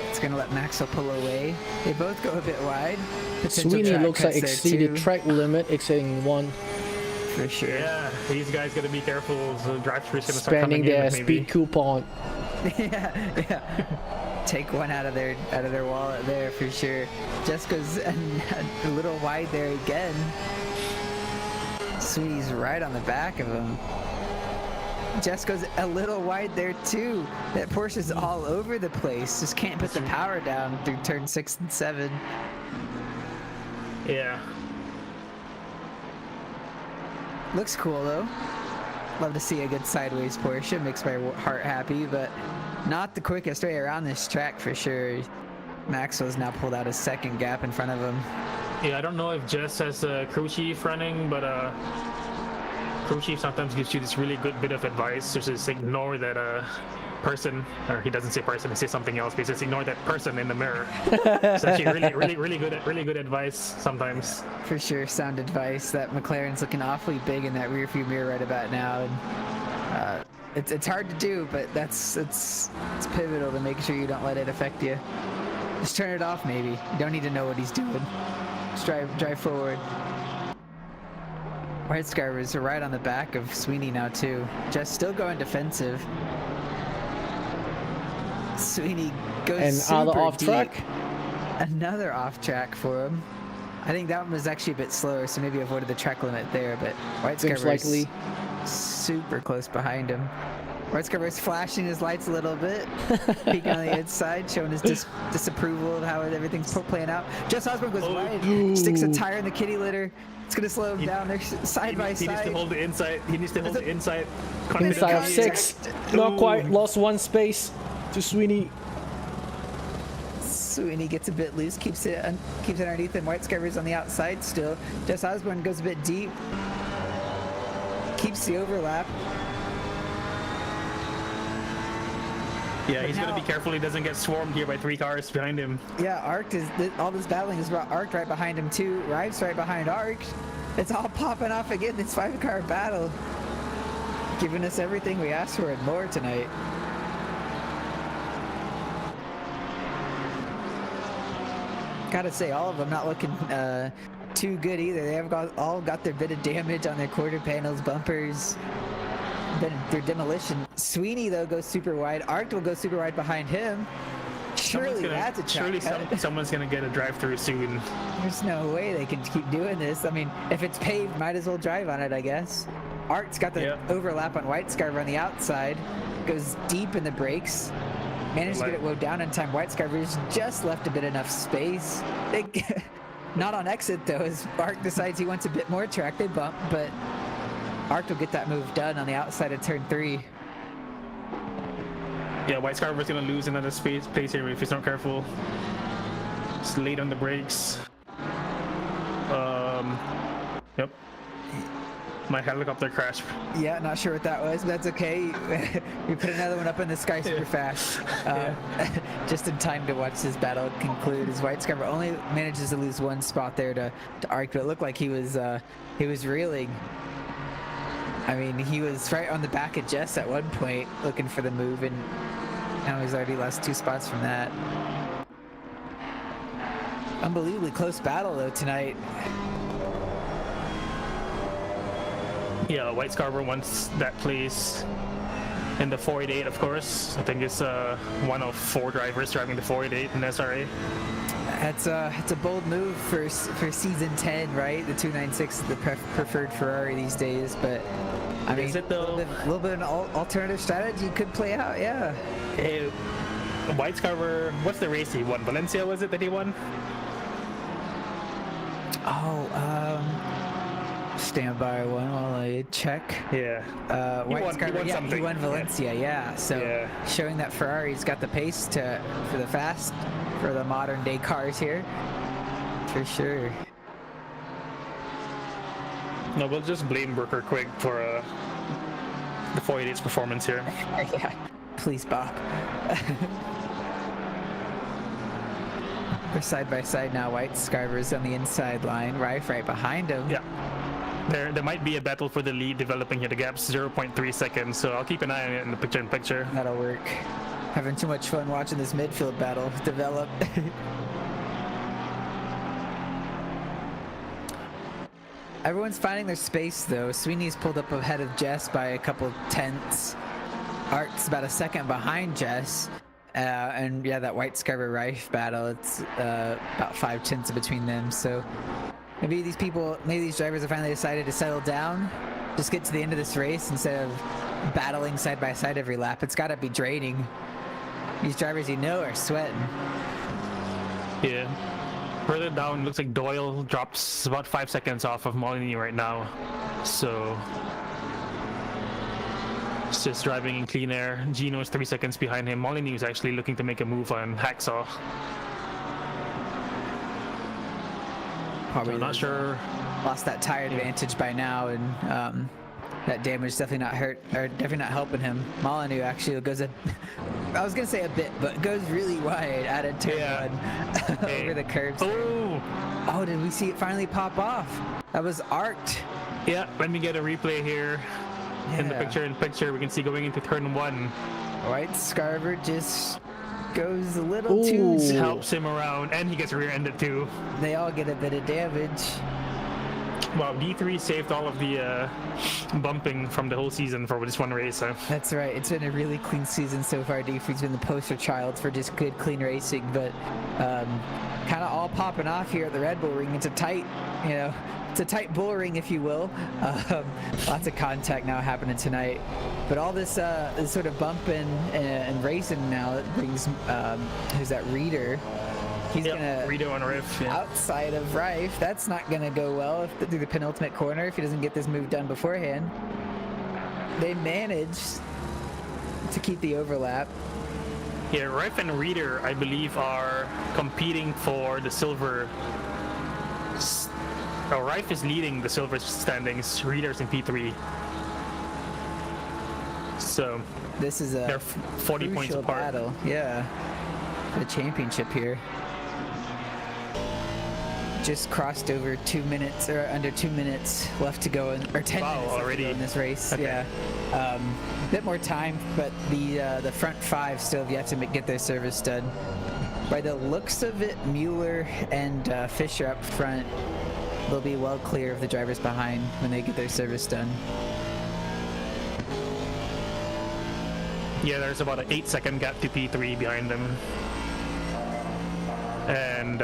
It's gonna let Maxwell pull away. They both go a bit wide.
Sweeney looks like exceeded track limit, exiting 1.
For sure.
Yeah, these guys gotta be careful. So drive through's gonna start coming
spending their speed coupon.
yeah. Take one out of their wallet there for sure. Just goes a little wide there again. Sweeney's right on the back of him. Jess goes a little wide there too. That Porsche's all over the place. Just can't put the power down through turn 6 and 7.
Yeah.
Looks cool though. Love to see a good sideways Porsche. Makes my heart happy, but not the quickest way around this track for sure. Maxwell's now pulled out a second gap in front of him.
Yeah, I don't know if Jess has a crew chief running, but crew chief sometimes gives you this really good bit of advice. Just ignore that person, or he doesn't say person, he says something else, but he says ignore that person in the mirror. It's actually really good advice sometimes.
For sure, sound advice. That McLaren's looking awfully big in that rear view mirror right about now, and it's hard to do, but it's pivotal to make sure you don't let it affect you. Just turn it off, maybe. You don't need to know what he's doing. Just drive forward. White Scarvers are right on the back of Sweeney now too. Just still going defensive. Sweeney goes
and
super
off
deep.
track.
Another off track for him. I think that one was actually a bit slower, so maybe avoided the track limit there. But White Scarver's super close behind him. White Scarver's flashing his lights a little bit, peeking on the inside, showing his disapproval of how everything's playing out. Jess Osborne goes wide, sticks a tire in the kitty litter. It's gonna slow him down. They're side by side.
He needs to hold the inside. He needs to hold the inside.
Inside of 6. Not quite. Lost 1 space to Sweeney.
Sweeney gets a bit loose, keeps it underneath him. White Scarver's on the outside still. Jess Osborne goes a bit deep. Keeps the overlap.
Yeah, he's gonna be careful he doesn't get swarmed here by 3 cars behind him.
Yeah, Arc is all this battling is about Arc right behind him too. Rive's right behind Arc. It's all popping off again. This 5-car battle, giving us everything we asked for and more tonight. Gotta say, all of them not looking too good either. They have all got their bit of damage on their quarter panels, bumpers. Their demolition. Sweeney though goes super wide. Arc will go super wide behind him. Surely that's a track.
Surely someone's gonna get a drive-through soon.
There's no way they can keep doing this. I mean, if it's paved, might as well drive on it, I guess. Arc's got the overlap on White Scarver on the outside. Goes deep in the brakes. Managed to get it woed down in time. White Scarver's just left a bit enough space. Not on exit though, as Arc decides he wants a bit more track. They bump, but Arc will get that move done on the outside of turn 3.
Yeah, White Scarver's gonna lose another pace here if he's not careful. Just late on the brakes. Yep. My helicopter crashed.
Yeah, not sure what that was, but that's okay. We put another one up in the sky super fast. Just in time to watch this battle conclude, as White Scarver only manages to lose 1 spot there to Arc, but it looked like he was reeling. I mean, he was right on the back of Jess at one point looking for the move, and now he's already lost 2 spots from that. Unbelievably close battle though tonight.
Yeah, White Scarver wants that place in the 488, of course. I think it's one of 4 drivers driving the 488 in SRA.
It's a bold move for season 10, right? The 296 is the preferred Ferrari these days, but I mean,
is it though?
A little bit of an alternative strategy could play out, yeah.
White Scarver, what's the race he won? Valencia, was it that he won?
Stand by one while I check.
Yeah.
White Scarver, he won Valencia, yeah. So showing that Ferrari's got the pace for the modern day cars here, for sure.
No, we'll just blame Brooker Quigg for the 488's performance here.
Yeah, please, Bob. They're side by side now. White Scarver's on the inside line. Rife right behind him.
Yeah. There might be a battle for the lead developing here. The gap's 0.3 seconds, so I'll keep an eye on it in the picture-in-picture.
That'll work. Having too much fun watching this midfield battle develop. Everyone's finding their space though. Sweeney's pulled up ahead of Jess by a couple tenths. Art's about a second behind Jess. And yeah, that White Scarver Rife battle, it's about 5 tenths between them. So maybe these drivers have finally decided to settle down, just get to the end of this race instead of battling side by side every lap. It's got to be draining. These drivers, are sweating.
Yeah. Further down, looks like Doyle drops about 5 seconds off of Molyneux right now. So it's just driving in clean air. Gino's 3 seconds behind him. Molyneux is actually looking to make a move on Hacksaw.
Probably
I'm not sure.
Lost that tire advantage by now, and that damage definitely not helping him. Molyneux actually goes I was gonna say a bit, but goes really wide out of turn 1 over the curbs. Oh, did we see it finally pop off? That was arced.
Yeah, let me get a replay here. In the picture, we can see going into turn 1.
White Scarver just goes a little too.
Helps him around, and he gets rear-ended too.
They all get a bit of damage.
Wow, D3 saved all of the bumping from the whole season for this one race.
That's right. It's been a really clean season so far. D3's been the poster child for just good, clean racing, but kind of all popping off here at the Red Bull Ring. It's a tight, it's a tight bull ring, if you will. Lots of contact now happening tonight. But all this sort of bumping and racing now, it brings, who's that, Reader? He's gonna
Reader on Riff. Yeah.
Outside of Rife. That's not gonna go well through the penultimate corner if he doesn't get this move done beforehand. They managed to keep the overlap.
Yeah, Rife and Reader, I believe, are competing for the silver. Rife is leading the silver standings. Reader's in P3. So
This is
they're
a
40 points
crucial
apart.
battle. Yeah, the championship here. Just crossed over 2 minutes, or under 2 minutes left to go, or 10
Wow,
minutes left
already?
to go in this race.
Okay.
Yeah, bit more time, but the front five still have yet to get their service done. By the looks of it, Mueller and Fisher up front, they'll be well clear of the drivers behind when they get their service done.
Yeah, there's about an 8-second gap to P3 behind them. And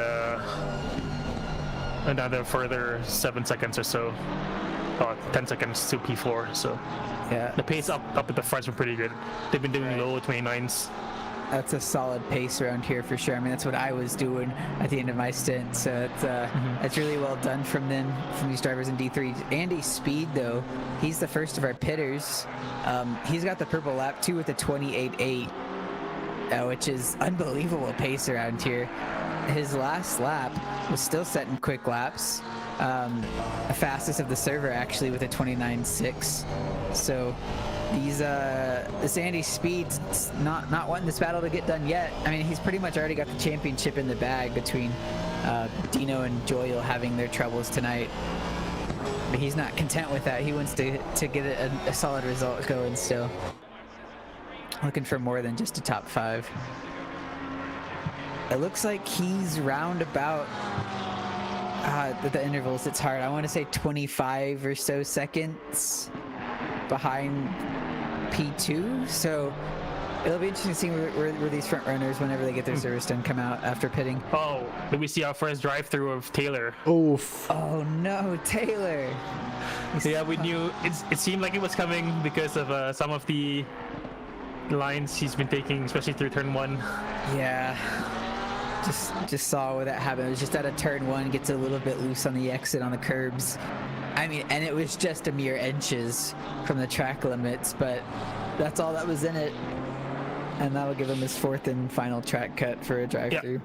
another further 7 seconds or so. 10 seconds to P4, so
Yeah,
the pace up at the front's been pretty good. They've been doing low 29s.
that's a solid pace around here for sure. I mean, that's what I was doing at the end of my stint, so it's really well done from them, from these drivers in D3. Andy Speed, though, he's the first of our pitters. He's got the purple lap too with a 28.8, which is unbelievable pace around here. His last lap was still setting quick laps, the fastest of the server actually with a 29.6. So this Andy Speed's not wanting this battle to get done yet. I mean, he's pretty much already got the championship in the bag between Dino and Joyle having their troubles tonight. But he's not content with that. He wants to get a solid result going still. Looking for more than just a top 5. It looks like he's round about the intervals. It's hard. I want to say 25 or so seconds behind P2. So it'll be interesting to see where these front runners, whenever they get their service done, come out after pitting.
Oh, did we see our first drive-through of Taylor?
Oof.
Oh no, Taylor!
Yeah, we knew. It seemed like it was coming because of some of the lines he's been taking, especially through turn 1.
Yeah. Just saw where that happened. It was just at a turn 1, gets a little bit loose on the exit on the curbs. I mean, and it was just a mere inches from the track limits, but that's all that was in it. And that'll give him his 4th and final track cut for a drive-through.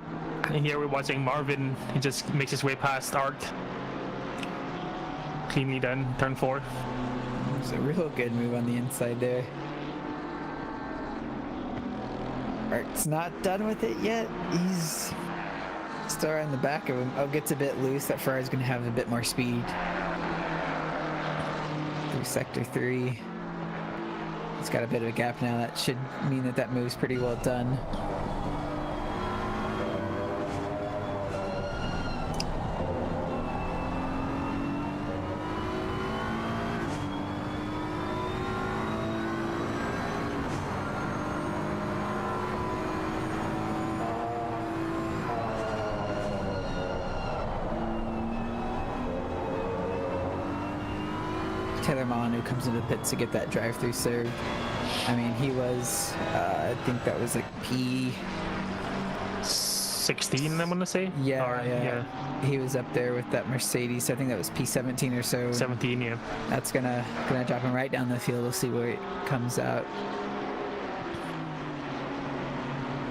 And here we're watching Marvin. He just makes his way past Art. Cleanly done, turn 4.
It's a real good move on the inside there. Art's not done with it yet. He's still around the back of him. Oh, gets a bit loose. That Ferrari's going to have a bit more speed. Through sector 3. It's got a bit of a gap now. That should mean that move's pretty well done. Taylor Molyneux comes into the pits to get that drive-through served. I mean, he was, I think that was like
P16, I want to say.
Yeah. He was up there with that Mercedes. I think that was P17 or so.
17, yeah.
That's gonna drop him right down the field. We'll see where it comes out.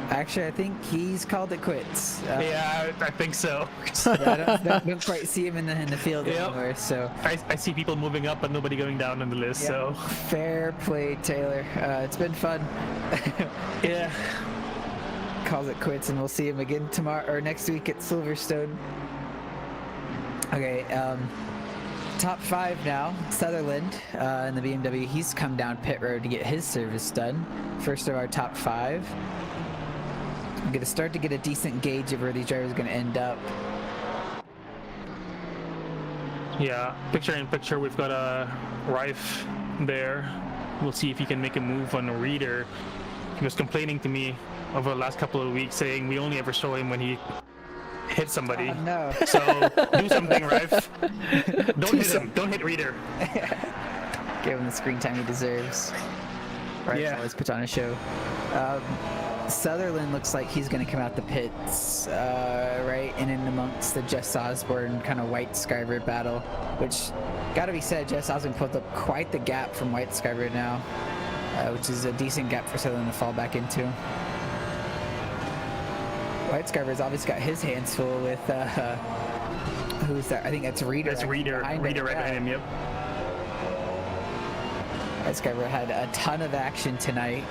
Actually, I think he's called it quits.
Yeah, I think so.
I don't quite see him in the field anymore. So
I see people moving up, but nobody going down on the list. So
fair play, Taylor. It's been fun.
yeah,
calls it quits, and we'll see him again tomorrow or next week at Silverstone. Okay, top 5 now. Sutherland in the BMW. He's come down pit road to get his service done. First of our top 5. I'm going to start to get a decent gauge of where these drivers are going to end up.
Yeah, picture in picture, we've got a Rife there. We'll see if he can make a move on a Reader. He was complaining to me over the last couple of weeks, saying we only ever show him when he hits somebody.
Oh, no.
So do something, Rife. Don't hit him. Don't hit Reader.
Give him the screen time he deserves. Right, always put on a show. Sutherland looks like he's going to come out the pits right in and amongst the Jess Osborne kind of White Skyber battle, which gotta be said, Jess Osborne pulled up quite the gap from White Skyber now, which is a decent gap for Sutherland to fall back into. White Scarver's obviously got his hands full with who's that? I think that's Reader.
That's Reader right behind him. Yep.
White Scarver had a ton of action tonight,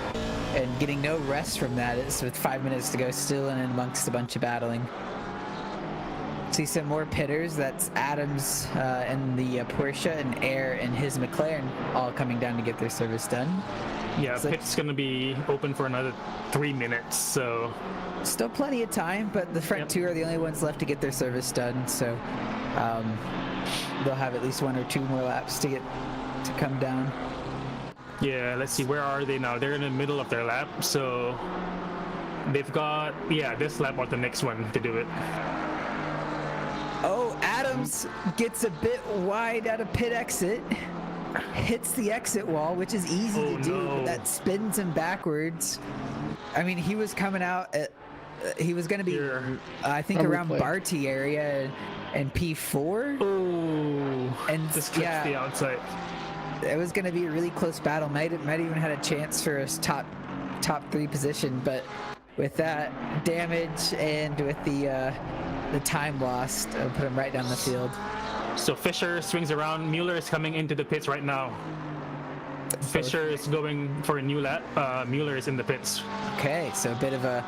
and getting no rest from that. It's with 5 minutes to go, still in amongst a bunch of battling. See some more pitters. That's Adams in the Porsche, and Air in his McLaren, all coming down to get their service done.
Yeah,
So-
pit's gonna be open for another 3 minutes, so
Still plenty of time, but the front two are the only ones left to get their service done. So they'll have at least 1 or 2 more laps to come down.
yeah. Let's see, where are they now? They're in the middle of their lap, so they've got this lap or the next one to do it.
Oh, Adams gets a bit wide out of pit exit, hits the exit wall, which is easy to do, but that spins him backwards. I mean, he was coming out at, he was going to be, I think, around Barty area and P4.
Oh,
and
just clips the outside.
It was going to be a really close battle. Might even had a chance for a top 3 position, but with that damage and with the time lost, put him right down the field.
So Fisher swings around. Mueller is coming into the pits right now. Fisher is going for a new lap. Mueller is in the pits.
Okay, so a bit of a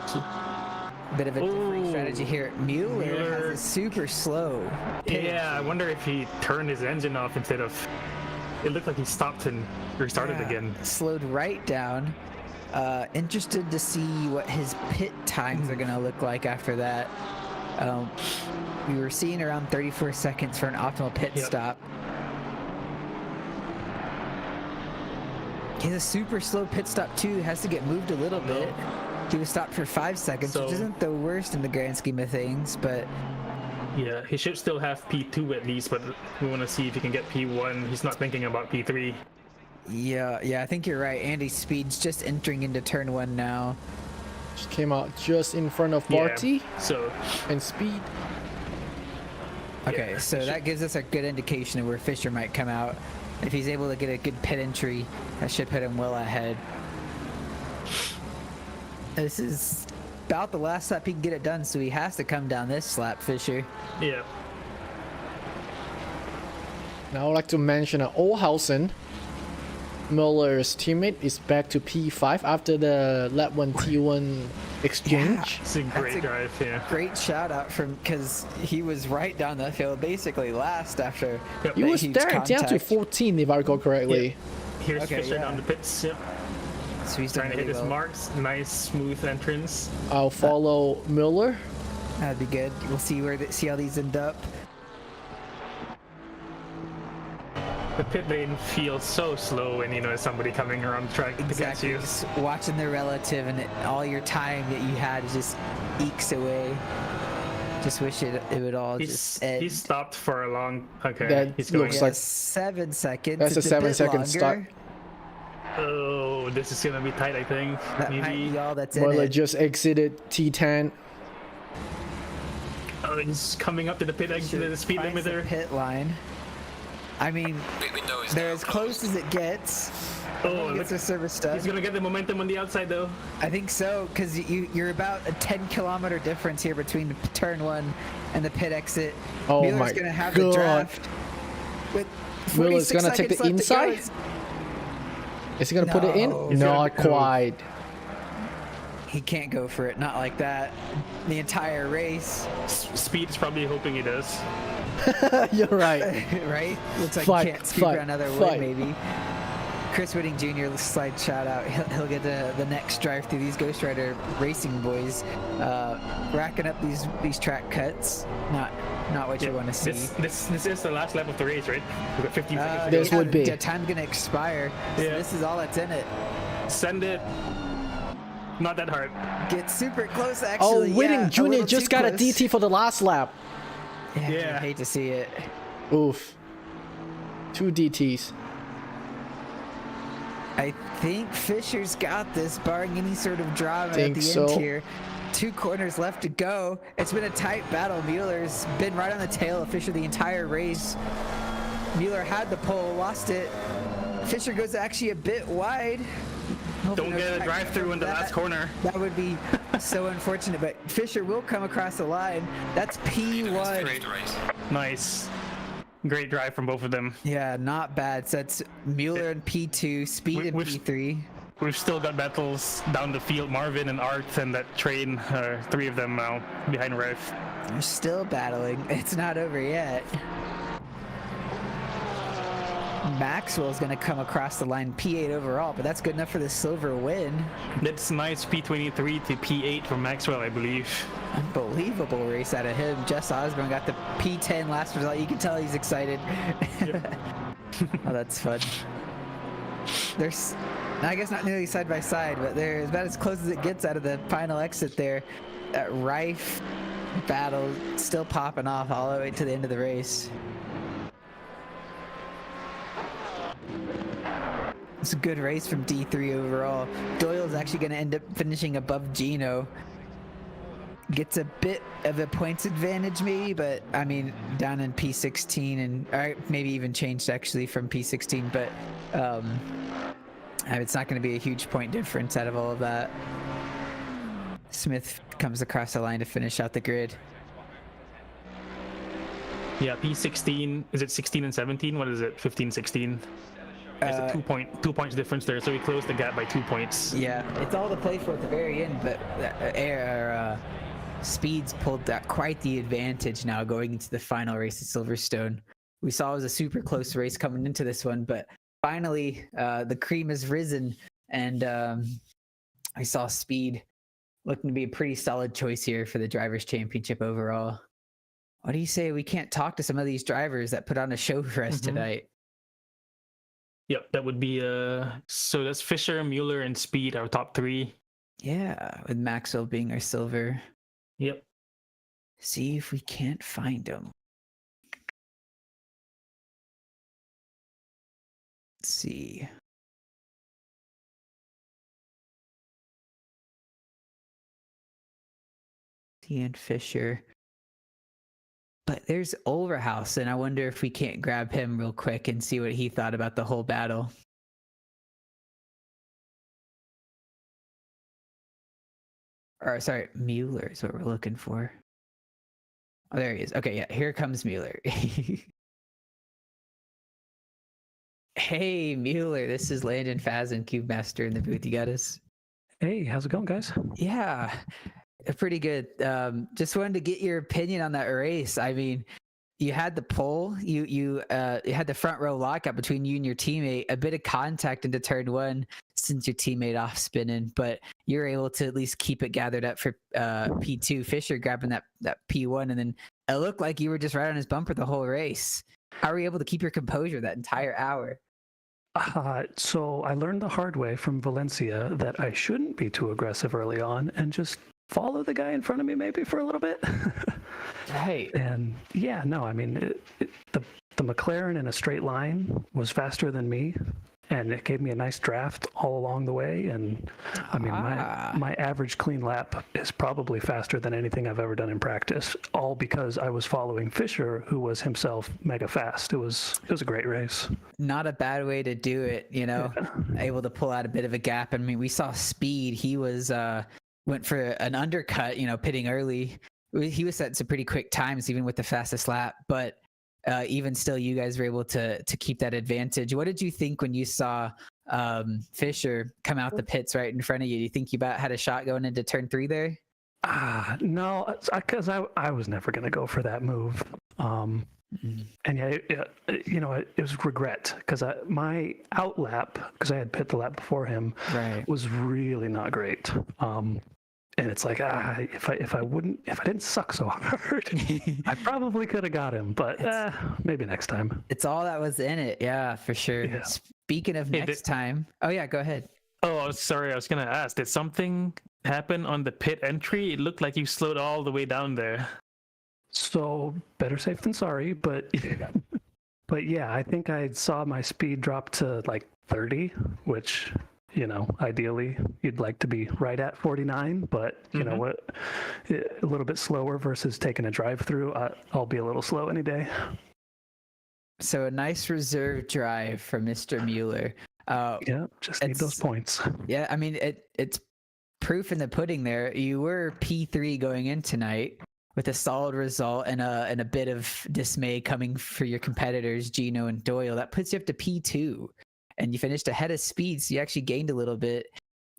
different strategy here. Mueller has a super slow pit.
Yeah, I wonder if he turned his engine off instead of. It looked like he stopped and restarted again.
Slowed right down. Interested to see what his pit times are going to look like after that. We were seeing around 34 seconds for an optimal pit stop. He has a super slow pit stop too. Has to get moved a little bit. He was stopped for 5 seconds, which isn't the worst in the grand scheme of things, but
yeah, he should still have P2 at least, but we want to see if he can get P1. He's not thinking about P3.
Yeah, I think you're right. Andy Speed's just entering into turn 1 now.
Just came out just in front of Barty.
So
and Speed.
Okay, so that gives us a good indication of where Fisher might come out. If he's able to get a good pit entry, that should put him well ahead. This is about the last lap he can get it done, so he has to come down this lap, Fisher.
Yeah.
Now I'd like to mention Olhausen, Muller's teammate, is back to P5 after the lap 1 T1 exchange.
It's a great drive,
Great shout out from, because he was right down the field, basically last after.
He was there down to 14, if I recall correctly.
Here's Fisher down the pits. Yep.
So he's
trying to hit
really
his marks. Nice, smooth entrance.
I'll follow Mueller.
That'd be good. We'll see see how these end up.
The pit lane feels so slow when there's somebody coming around the track to get you.
Just watching the relative and all your time that you had just ekes away. Just wish it would all just end.
He stopped for a long. Okay,
that
he's going.
looks like
7 seconds.
That's
it's
a 7-second stop.
Oh, this is gonna be tight. I think
that
maybe
might be all that's in
Mueller
it.
just exited T10.
Oh, he's coming up to the pit exit, the speed
Finds
limiter.
the pit line. I mean, they're as close as it gets.
Oh,
Gets a service done.
He's gonna get the momentum on the outside though.
I think so, because you're about a 10-kilometer difference here between turn 1 and the pit exit.
Oh
Mueller's
my
gonna have
God.
the draft. With
Mueller's gonna take the inside. Is he gonna put it in? Not quite.
He can't go for it, not like that. The entire race.
Speed's probably hoping he does.
You're right.
Right? Looks like
Fight,
he can't scoop
fight,
around another
fight.
wood, maybe. Chris Whitting Jr. slide shout out. He'll get the next drive through. These Ghost Rider racing boys racking up these track cuts. Not what you want to see.
This is the last lap of the race, right? We've got 15 seconds.
This would be.
The time's gonna expire. So this is all that's in it.
Send it. Not that hard.
Get super close, actually.
Oh, Whitting
a
Jr.
little
just
too
got a
close.
DT for the last lap.
Yeah, I hate to see it.
Oof. 2 DTs.
I think Fisher's got this, barring any sort of drama at the
so.
end here. 2 corners left to go. It's been a tight battle. Mueller's been right on the tail of Fisher the entire race. Mueller had the pole, lost it. Fisher goes actually a bit wide.
Don't get a drive-through in the last corner.
That would be so unfortunate, but Fisher will come across the line. That's P1.
Great race.
Nice. Great drive from both of them.
Yeah, not bad. So that's Mueller in P2, Speed in P3.
We've still got battles down the field. Marvin and Art and that train, three of them now behind Ralph.
They're still battling. It's not over yet. Maxwell's going to come across the line P8 overall, but that's good enough for the silver win.
That's nice P23 to P8 from Maxwell, I believe.
Unbelievable race out of him. Jess Osborne got the P10 last result. You can tell he's excited.
Yep.
Oh, that's fun. There's, I guess not nearly side by side, but they're about as close as it gets out of the final exit there. That Rife battle still popping off all the way to the end of the race. It's a good race from D3 overall. Doyle's actually going to end up finishing above Gino. Gets a bit of a points advantage maybe, but I mean down in P16 and or maybe even changed actually from P16, but it's not going to be a huge point difference out of all of that. Smith comes across the line to finish out the grid.
Yeah, P16, is it 16 and 17? What is it, 15, 16? There's a 2 points difference there, so we closed the gap by 2 points.
Yeah, it's all to play for at the very end, but Speed's pulled that quite the advantage now going into the final race at Silverstone. We saw it was a super close race coming into this one, but finally the cream has risen, and I saw Speed looking to be a pretty solid choice here for the Drivers' Championship overall. What do you say we can't talk to some of these drivers that put on a show for us tonight?
Yep, that would be so that's Fisher, Mueller, and Speed, our top three.
Yeah, with Maxwell being our silver.
Yep.
See if we can't find him. Let's see. And Fisher. But there's Overhouse, and I wonder if we can't grab him real quick and see what he thought about the whole battle. Or sorry, Mueller is what we're looking for. Oh, there he is. Okay, yeah, here comes Mueller. Hey, Mueller, this is Landon Fazen, Cube Master in the booth. You got us?
Hey, how's it going, guys?
Yeah, pretty good. Just wanted to get your opinion on that race. I mean, you had the pole, you had the front row lockout between you and your teammate, a bit of contact into turn one since your teammate off spinning, but you're able to at least keep it gathered up for P2. Fisher grabbing that P1, and then it looked like you were just right on his bumper the whole race. How were you able to keep your composure that entire hour?
So I learned the hard way from Valencia that I shouldn't be too aggressive early on and just follow the guy in front of me maybe for a little bit.
Right.
And yeah, no, I mean, the McLaren in a straight line was faster than me, and it gave me a nice draft all along the way. And I mean, my average clean lap is probably faster than anything I've ever done in practice, all because I was following Fisher, who was himself mega fast. It was a great race.
Not a bad way to do it, you know, able to pull out a bit of a gap. I mean, we saw Speed. He was went for an undercut, you know, pitting early. He was setting some pretty quick times, even with the fastest lap. But even still, you guys were able to keep that advantage. What did you think when you saw Fisher come out the pits right in front of you? Do you think you about had a shot going into turn 3 there?
No, because I was never going to go for that move. And yeah, you know, it was regret because my out lap, because I had pit the lap before him, was really not great. And it's like, if I didn't suck so hard, I probably could have got him, but maybe next time.
It's all that was in it, yeah, for sure. Yeah. Speaking of next time, oh yeah, go ahead.
Oh, sorry, I was gonna ask, did something happen on the pit entry? It looked like you slowed all the way down there.
So better safe than sorry, but yeah, I think I saw my speed drop to like 30, which, you know, ideally you'd like to be right at 49, but you know what, a little bit slower versus taking a drive through. I'll be a little slow any day.
So a nice reserve drive from Mr. Mueller.
Yeah, just need those points.
Yeah, I mean it's proof in the pudding there. You were P3 going in tonight with a solid result and a bit of dismay coming for your competitors, Gino and Doyle. That puts you up to P2, and you finished ahead of speed, so you actually gained a little bit.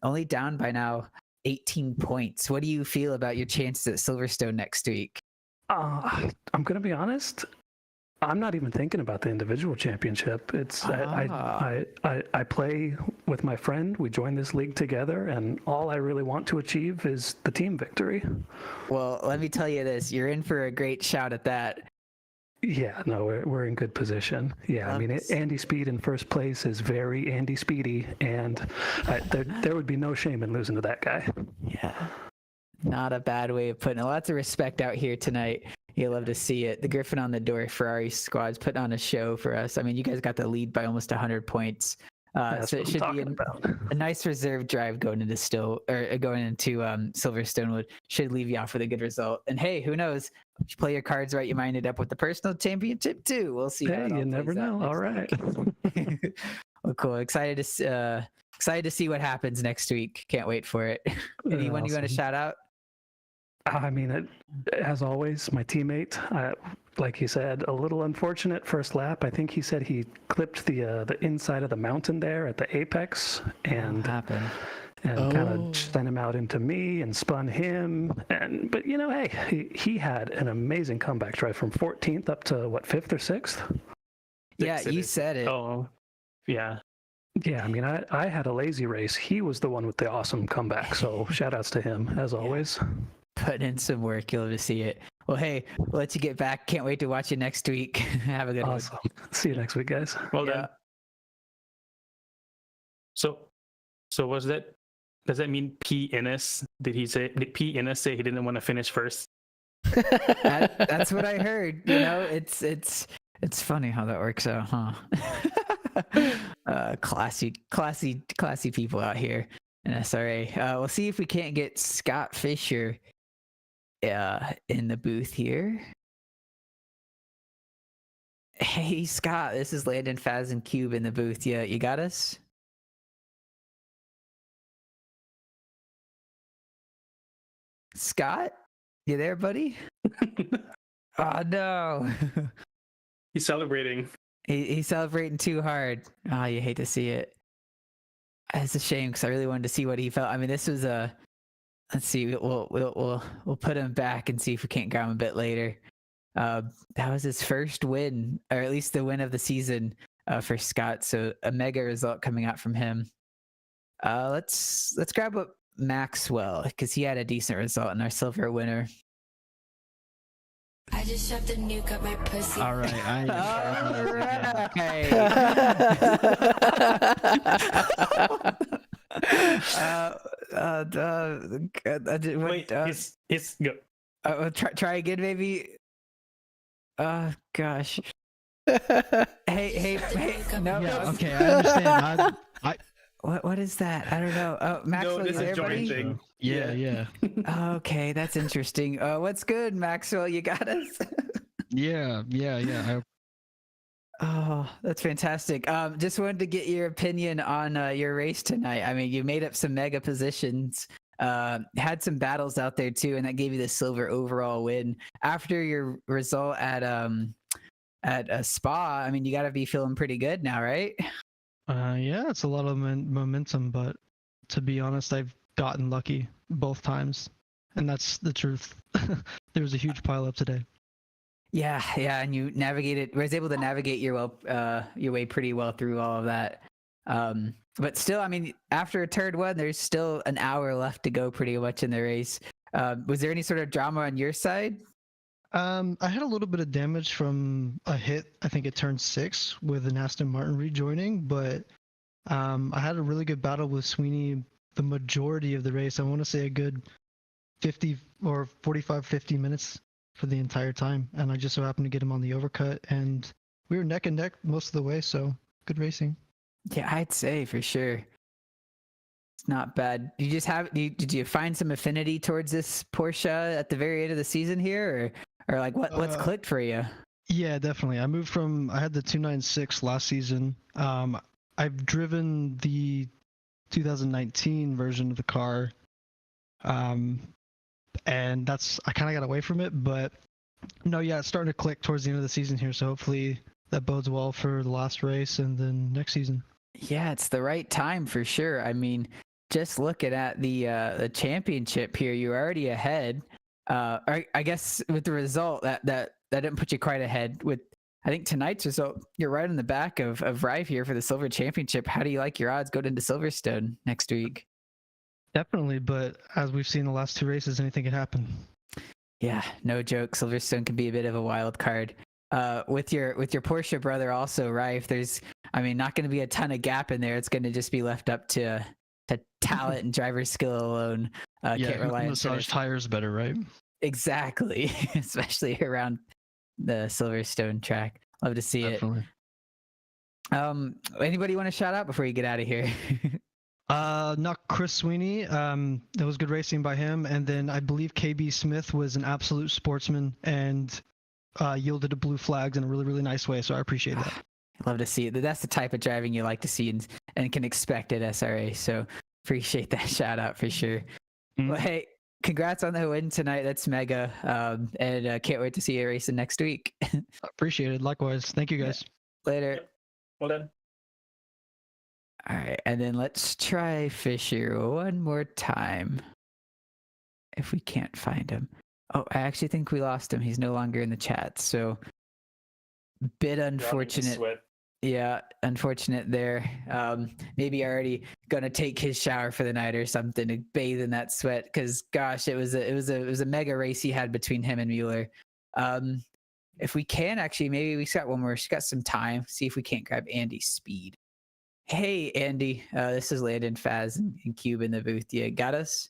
Only down by now 18 points. What do you feel about your chances at Silverstone next week?
I'm gonna be honest. I'm not even thinking about the individual championship. It's I play with my friend. We joined this league together, and all I really want to achieve is the team victory.
Well, let me tell you this: you're in for a great shout at that.
Yeah, no, we're in good position. Yeah, I mean, Andy Speed in first place is very Andy Speedy, and there would be no shame in losing to that guy.
Yeah, not a bad way of putting it. Lots of respect out here tonight. You'll love to see it. The Griffin on the Door Ferrari squad's putting on a show for us. I mean, you guys got the lead by almost 100 points. So it should be a nice reserve drive going into Silverstone. Should leave you off with a good result. And hey, who knows? If you play your cards right, you might end up with the personal championship too. We'll see.
Hey, you never know. All right.
Well, cool. Excited to see what happens next week. Can't wait for it. Anyone you want to shout out?
I mean, as always, my teammate, like he said, a little unfortunate first lap. I think he said he clipped the inside of the mountain there at the apex and kind of sent him out into me and spun him. But you know, hey, he had an amazing comeback drive from 14th up to what, 5th or 6th?
Yeah, you said it.
Oh, yeah.
Yeah, I mean, I had a lazy race. He was the one with the awesome comeback. So shout outs to him as always.
Putting in some work. You'll love to see it. Well, hey, we'll let you get back. Can't wait to watch you next week. Have a good one.
See you next week, guys.
Well done. So was that? Does that mean PNS? Did PNS say he didn't want to finish first?
That's what I heard. You know, it's funny how that works out, huh? Classy people out here in SRA. We'll see if we can't get Scott Fisher in the booth here. Hey Scott, this is Landon, Faz, and Cube in the booth. Yeah, you got us? Scott? You there, buddy? Oh no.
He's celebrating.
He's celebrating too hard. Oh, you hate to see it. It's a shame because I really wanted to see what he felt. I mean, this was a. Let's see. We'll put him back and see if we can't grab him a bit later. That was his first win, or at least the win of the season for Scott. So a mega result coming out from him. Let's grab up Maxwell because he had a decent result in our silver winner.
I just shoved a nuke up my pussy.
All right.
Wait, it's go.
Try again, maybe. Oh gosh. hey. No.
Yeah, okay, I understand.
What is that? I don't know. Oh, Maxwell,
no, this
is
is joint thing.
Yeah.
Okay, that's interesting. What's good, Maxwell? You got us?
Yeah.
Oh, that's fantastic. Just wanted to get your opinion on your race tonight. I mean, you made up some mega positions, had some battles out there too, and that gave you the silver overall win. After your result at Spa, I mean, you got to be feeling pretty good now, right?
Yeah, it's a lot of momentum, but to be honest, I've gotten lucky both times, and that's the truth. There was a huge pile up today.
Yeah, and you was able to navigate your way pretty well through all of that. But still, I mean, after turn one, there's still an hour left to go pretty much in the race. Was there any sort of drama on your side?
I had a little bit of damage from a hit, I think at turn 6 with an Aston Martin rejoining, but I had a really good battle with Sweeney the majority of the race. I want to say a good 50 or 45, 50 minutes for the entire time, and I just so happened to get him on the overcut, and we were neck and neck most of the way, so good racing.
Yeah, I'd say for sure. It's not bad. Did you find some affinity towards this Porsche at the very end of the season here, or like what's clicked for you?
Yeah, definitely. I had the 296 last season. I've driven the 2019 version of the car, and I kind of got away from it. But no, yeah, it's starting to click towards the end of the season here. So hopefully that bodes well for the last race and then next season.
Yeah, it's the right time for sure. I mean, just looking at the championship here, you're already ahead. I guess with the result that didn't put you quite ahead. With I think tonight's result, you're right in the back of Rive here for the silver championship. How do you like your odds going into Silverstone next week?
Definitely, but as we've seen the last 2 races, anything can happen.
Yeah, no joke. Silverstone can be a bit of a wild card. With your Porsche brother also, Rife, there's not going to be a ton of gap in there. It's going to just be left up to talent and driver skill alone. Can't rely on
massage tires better, right?
Exactly, especially around the Silverstone track. Love to see
Definitely.
it. Anybody want to shout out before you get out of here?
Not Chris Sweeney. It was good racing by him, and then I believe KB Smith was an absolute sportsman and yielded to blue flags in a really, really nice way. So I appreciate that.
Love to see it. That's the type of driving you like to see and can expect at SRA. So appreciate that shout out for sure. Well, hey, congrats on the win tonight. That's mega. And can't wait to see you racing next week.
Appreciate it. Likewise. Thank you guys.
Later.
Well done.
All right. And then let's try Fisher one more time. If we can't find him. Oh, I actually think we lost him. He's no longer in the chat. So bit unfortunate. Yeah, unfortunate there. Maybe already gonna take his shower for the night or something to bathe in that sweat. Because gosh, it was a mega race he had between him and Mueller. If we can actually, maybe we got one more. She's got some time. See if we can't grab Andy's speed. Hey Andy, this is Landon, Faz, and Cube in the booth. You got us?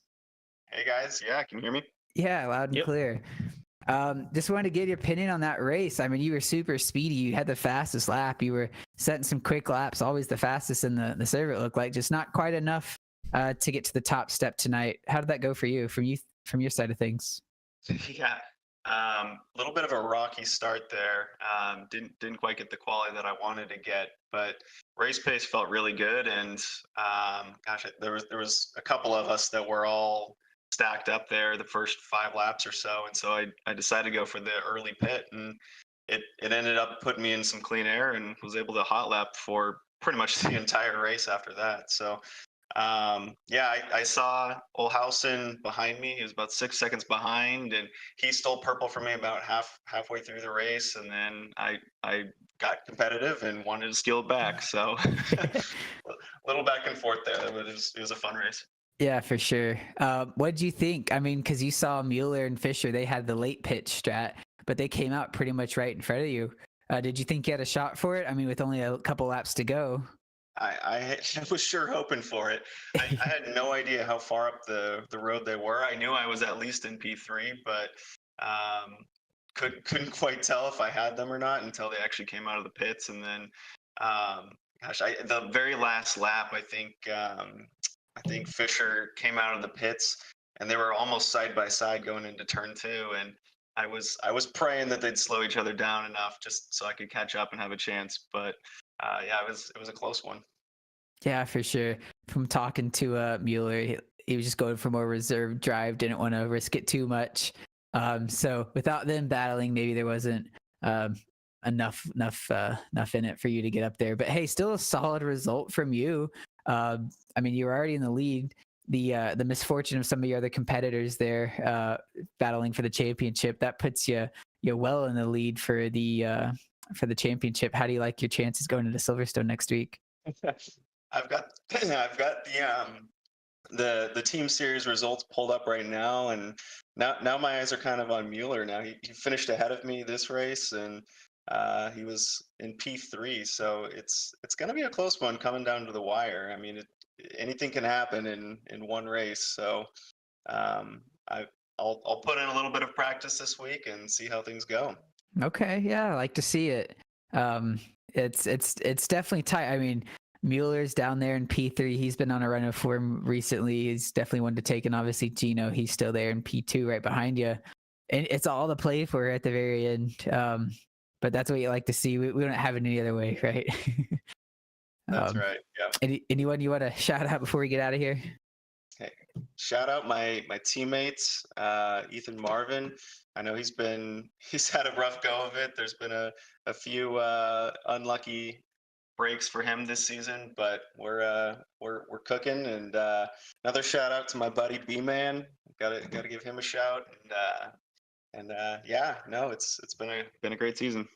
Hey guys, yeah, can you hear me?
Yeah, loud and clear. Just wanted to get your opinion on that race. I mean, you were super speedy. You had the fastest lap. You were setting some quick laps, always the fastest in the server, it looked like. Just not quite enough to get to the top step tonight. How did that go for you from your side of things?
Yeah, a little bit of a rocky start there. Didn't quite get the quality that I wanted to get, but race pace felt really good. And there was a couple of us that were all stacked up there the first 5 laps or so, and so I decided to go for the early pit, and it ended up putting me in some clean air and was able to hot lap for pretty much the entire race after that. So I saw Olhausen behind me. He was about 6 seconds behind, and he stole purple from me about halfway through the race, and then I got competitive and wanted to steal it back. So a little back and forth there, but it was a fun race.
Yeah, for sure. What do you think? I mean, because you saw Mueller and Fisher, they had the late pitch strat, but they came out pretty much right in front of you. Did you think you had a shot for it? I mean, with only a couple laps to go.
I was sure hoping for it. I had no idea how far up the road they were. I knew I was at least in P3, but couldn't quite tell if I had them or not until they actually came out of the pits. And then, the very last lap, I think Fisher came out of the pits, and they were almost side by side going into turn 2, and I was praying that they'd slow each other down enough just so I could catch up and have a chance. But it was a close one. Yeah,
for sure. From talking to Mueller, he was just going for more reserved drive, didn't want to risk it too much. So without them battling, maybe there wasn't enough in it for you to get up there. But hey, still a solid result from you. I mean, you were already in the lead. The misfortune of some of your other competitors there battling for the championship, that puts you well in the lead for the championship. How do you like your chances going into Silverstone next week?
I've got the team series results pulled up right now, and now my eyes are kind of on Mueller. Now he finished ahead of me this race, and he was in P3, so it's going to be a close one coming down to the wire. I mean, anything can happen in one race, so I'll put in a little bit of practice this week and see how things go.
Okay, yeah, I like to see it. It's definitely tight. I mean, Mueller's down there in P3. He's been on a run of form recently. He's definitely one to take, and obviously Gino, he's still there in P2 right behind you. And it's all to play for at the very end. But that's what you like to see. We don't have it any other way, right?
That's right. Yeah.
Anyone you want to shout out before we get out of here?
Hey, shout out my teammates, Ethan Marvin. I know he's had a rough go of it. There's been a few unlucky breaks for him this season, but we're cooking. And another shout out to my buddy B-Man. Gotta give him a shout. And yeah, no, it's been a great season.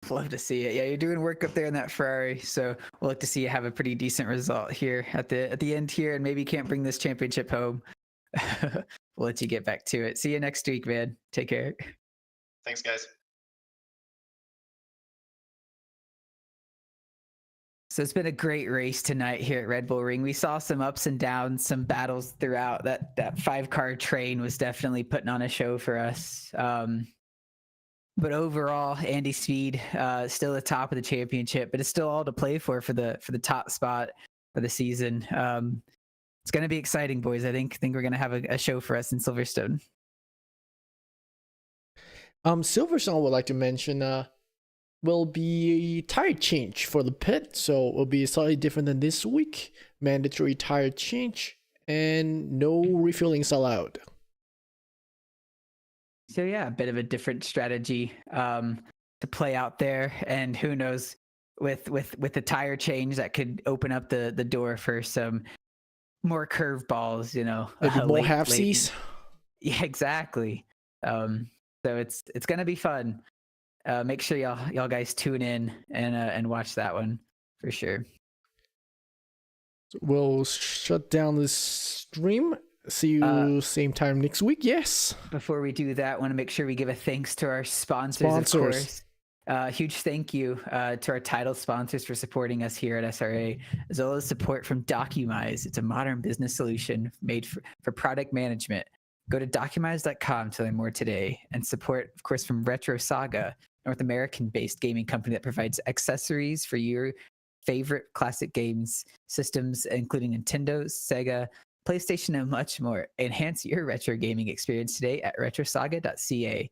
Love to see it. Yeah, you're doing work up there in that Ferrari, so we'll look to see you have a pretty decent result here at the end here, and maybe you can't bring this championship home. We'll let you get back to it. See you next week, man. Take care.
Thanks, guys.
So it's been a great race tonight here at Red Bull Ring. We saw some ups and downs, some battles throughout. That 5-car train was definitely putting on a show for us. But overall, Andy Speed still the top of the championship, but it's still all to play for the top spot for the season. It's going to be exciting, boys. I think we're going to have a show for us in Silverstone.
Silverstone would like to mention will be tire change for the pit, so it will be slightly different than this week. Mandatory tire change and no refuelings allowed.
So yeah, a bit of a different strategy to play out there, and who knows, with the tire change, that could open up the door for some more curveballs.
Maybe more half-seas.
Yeah, exactly. So it's gonna be fun. Make sure y'all guys tune in and watch that one for sure.
We'll shut down this stream. See you same time next week. Yes.
Before we do that, I want to make sure we give a thanks to our sponsors. Of course. Huge thank you to our title sponsors for supporting us here at SRA, as well as support from Documize. It's a modern business solution made for product management. Go to documize.com to learn more today, and support, of course, from Retro Saga, North American-based gaming company that provides accessories for your favorite classic games systems, including Nintendo, Sega, PlayStation, and much more. Enhance your retro gaming experience today at retrosaga.ca.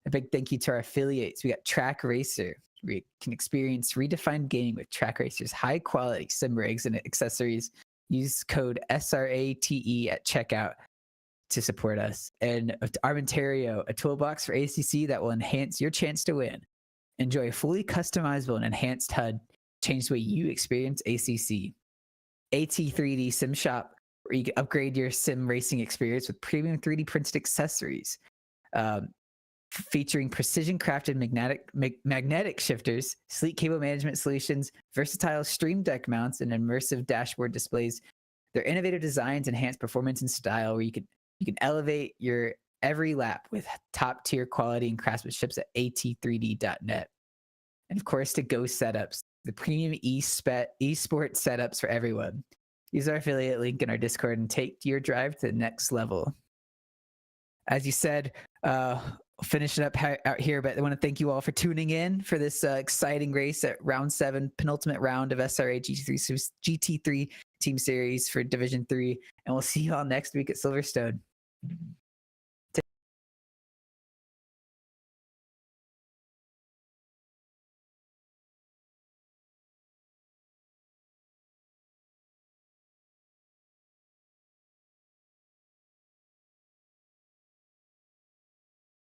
A big thank you to our affiliates. We got Track Racer, where you can experience redefined gaming with Track Racer's high-quality sim rigs and accessories. Use code SRATE at checkout to support us. And Armentario, a toolbox for ACC that will enhance your chance to win. Enjoy a fully customizable and enhanced HUD. Change the way you experience ACC. AT3D Sim Shop, where you can upgrade your sim racing experience with premium 3D printed accessories, featuring precision crafted magnetic shifters, sleek cable management solutions, versatile Stream Deck mounts, and immersive dashboard displays. Their innovative designs enhance performance and style, where you can elevate your every lap with top tier quality and craftsmanship at at3d.net. And of course, to Go Setups, the premium eSport setups for everyone. Use our affiliate link in our Discord and take your drive to the next level. As you said, finish it up out here, but I want to thank you all for tuning in for this exciting race at round 7, penultimate round of SRA GT3 Team Series for Division 3. And we'll see you all next week at Silverstone.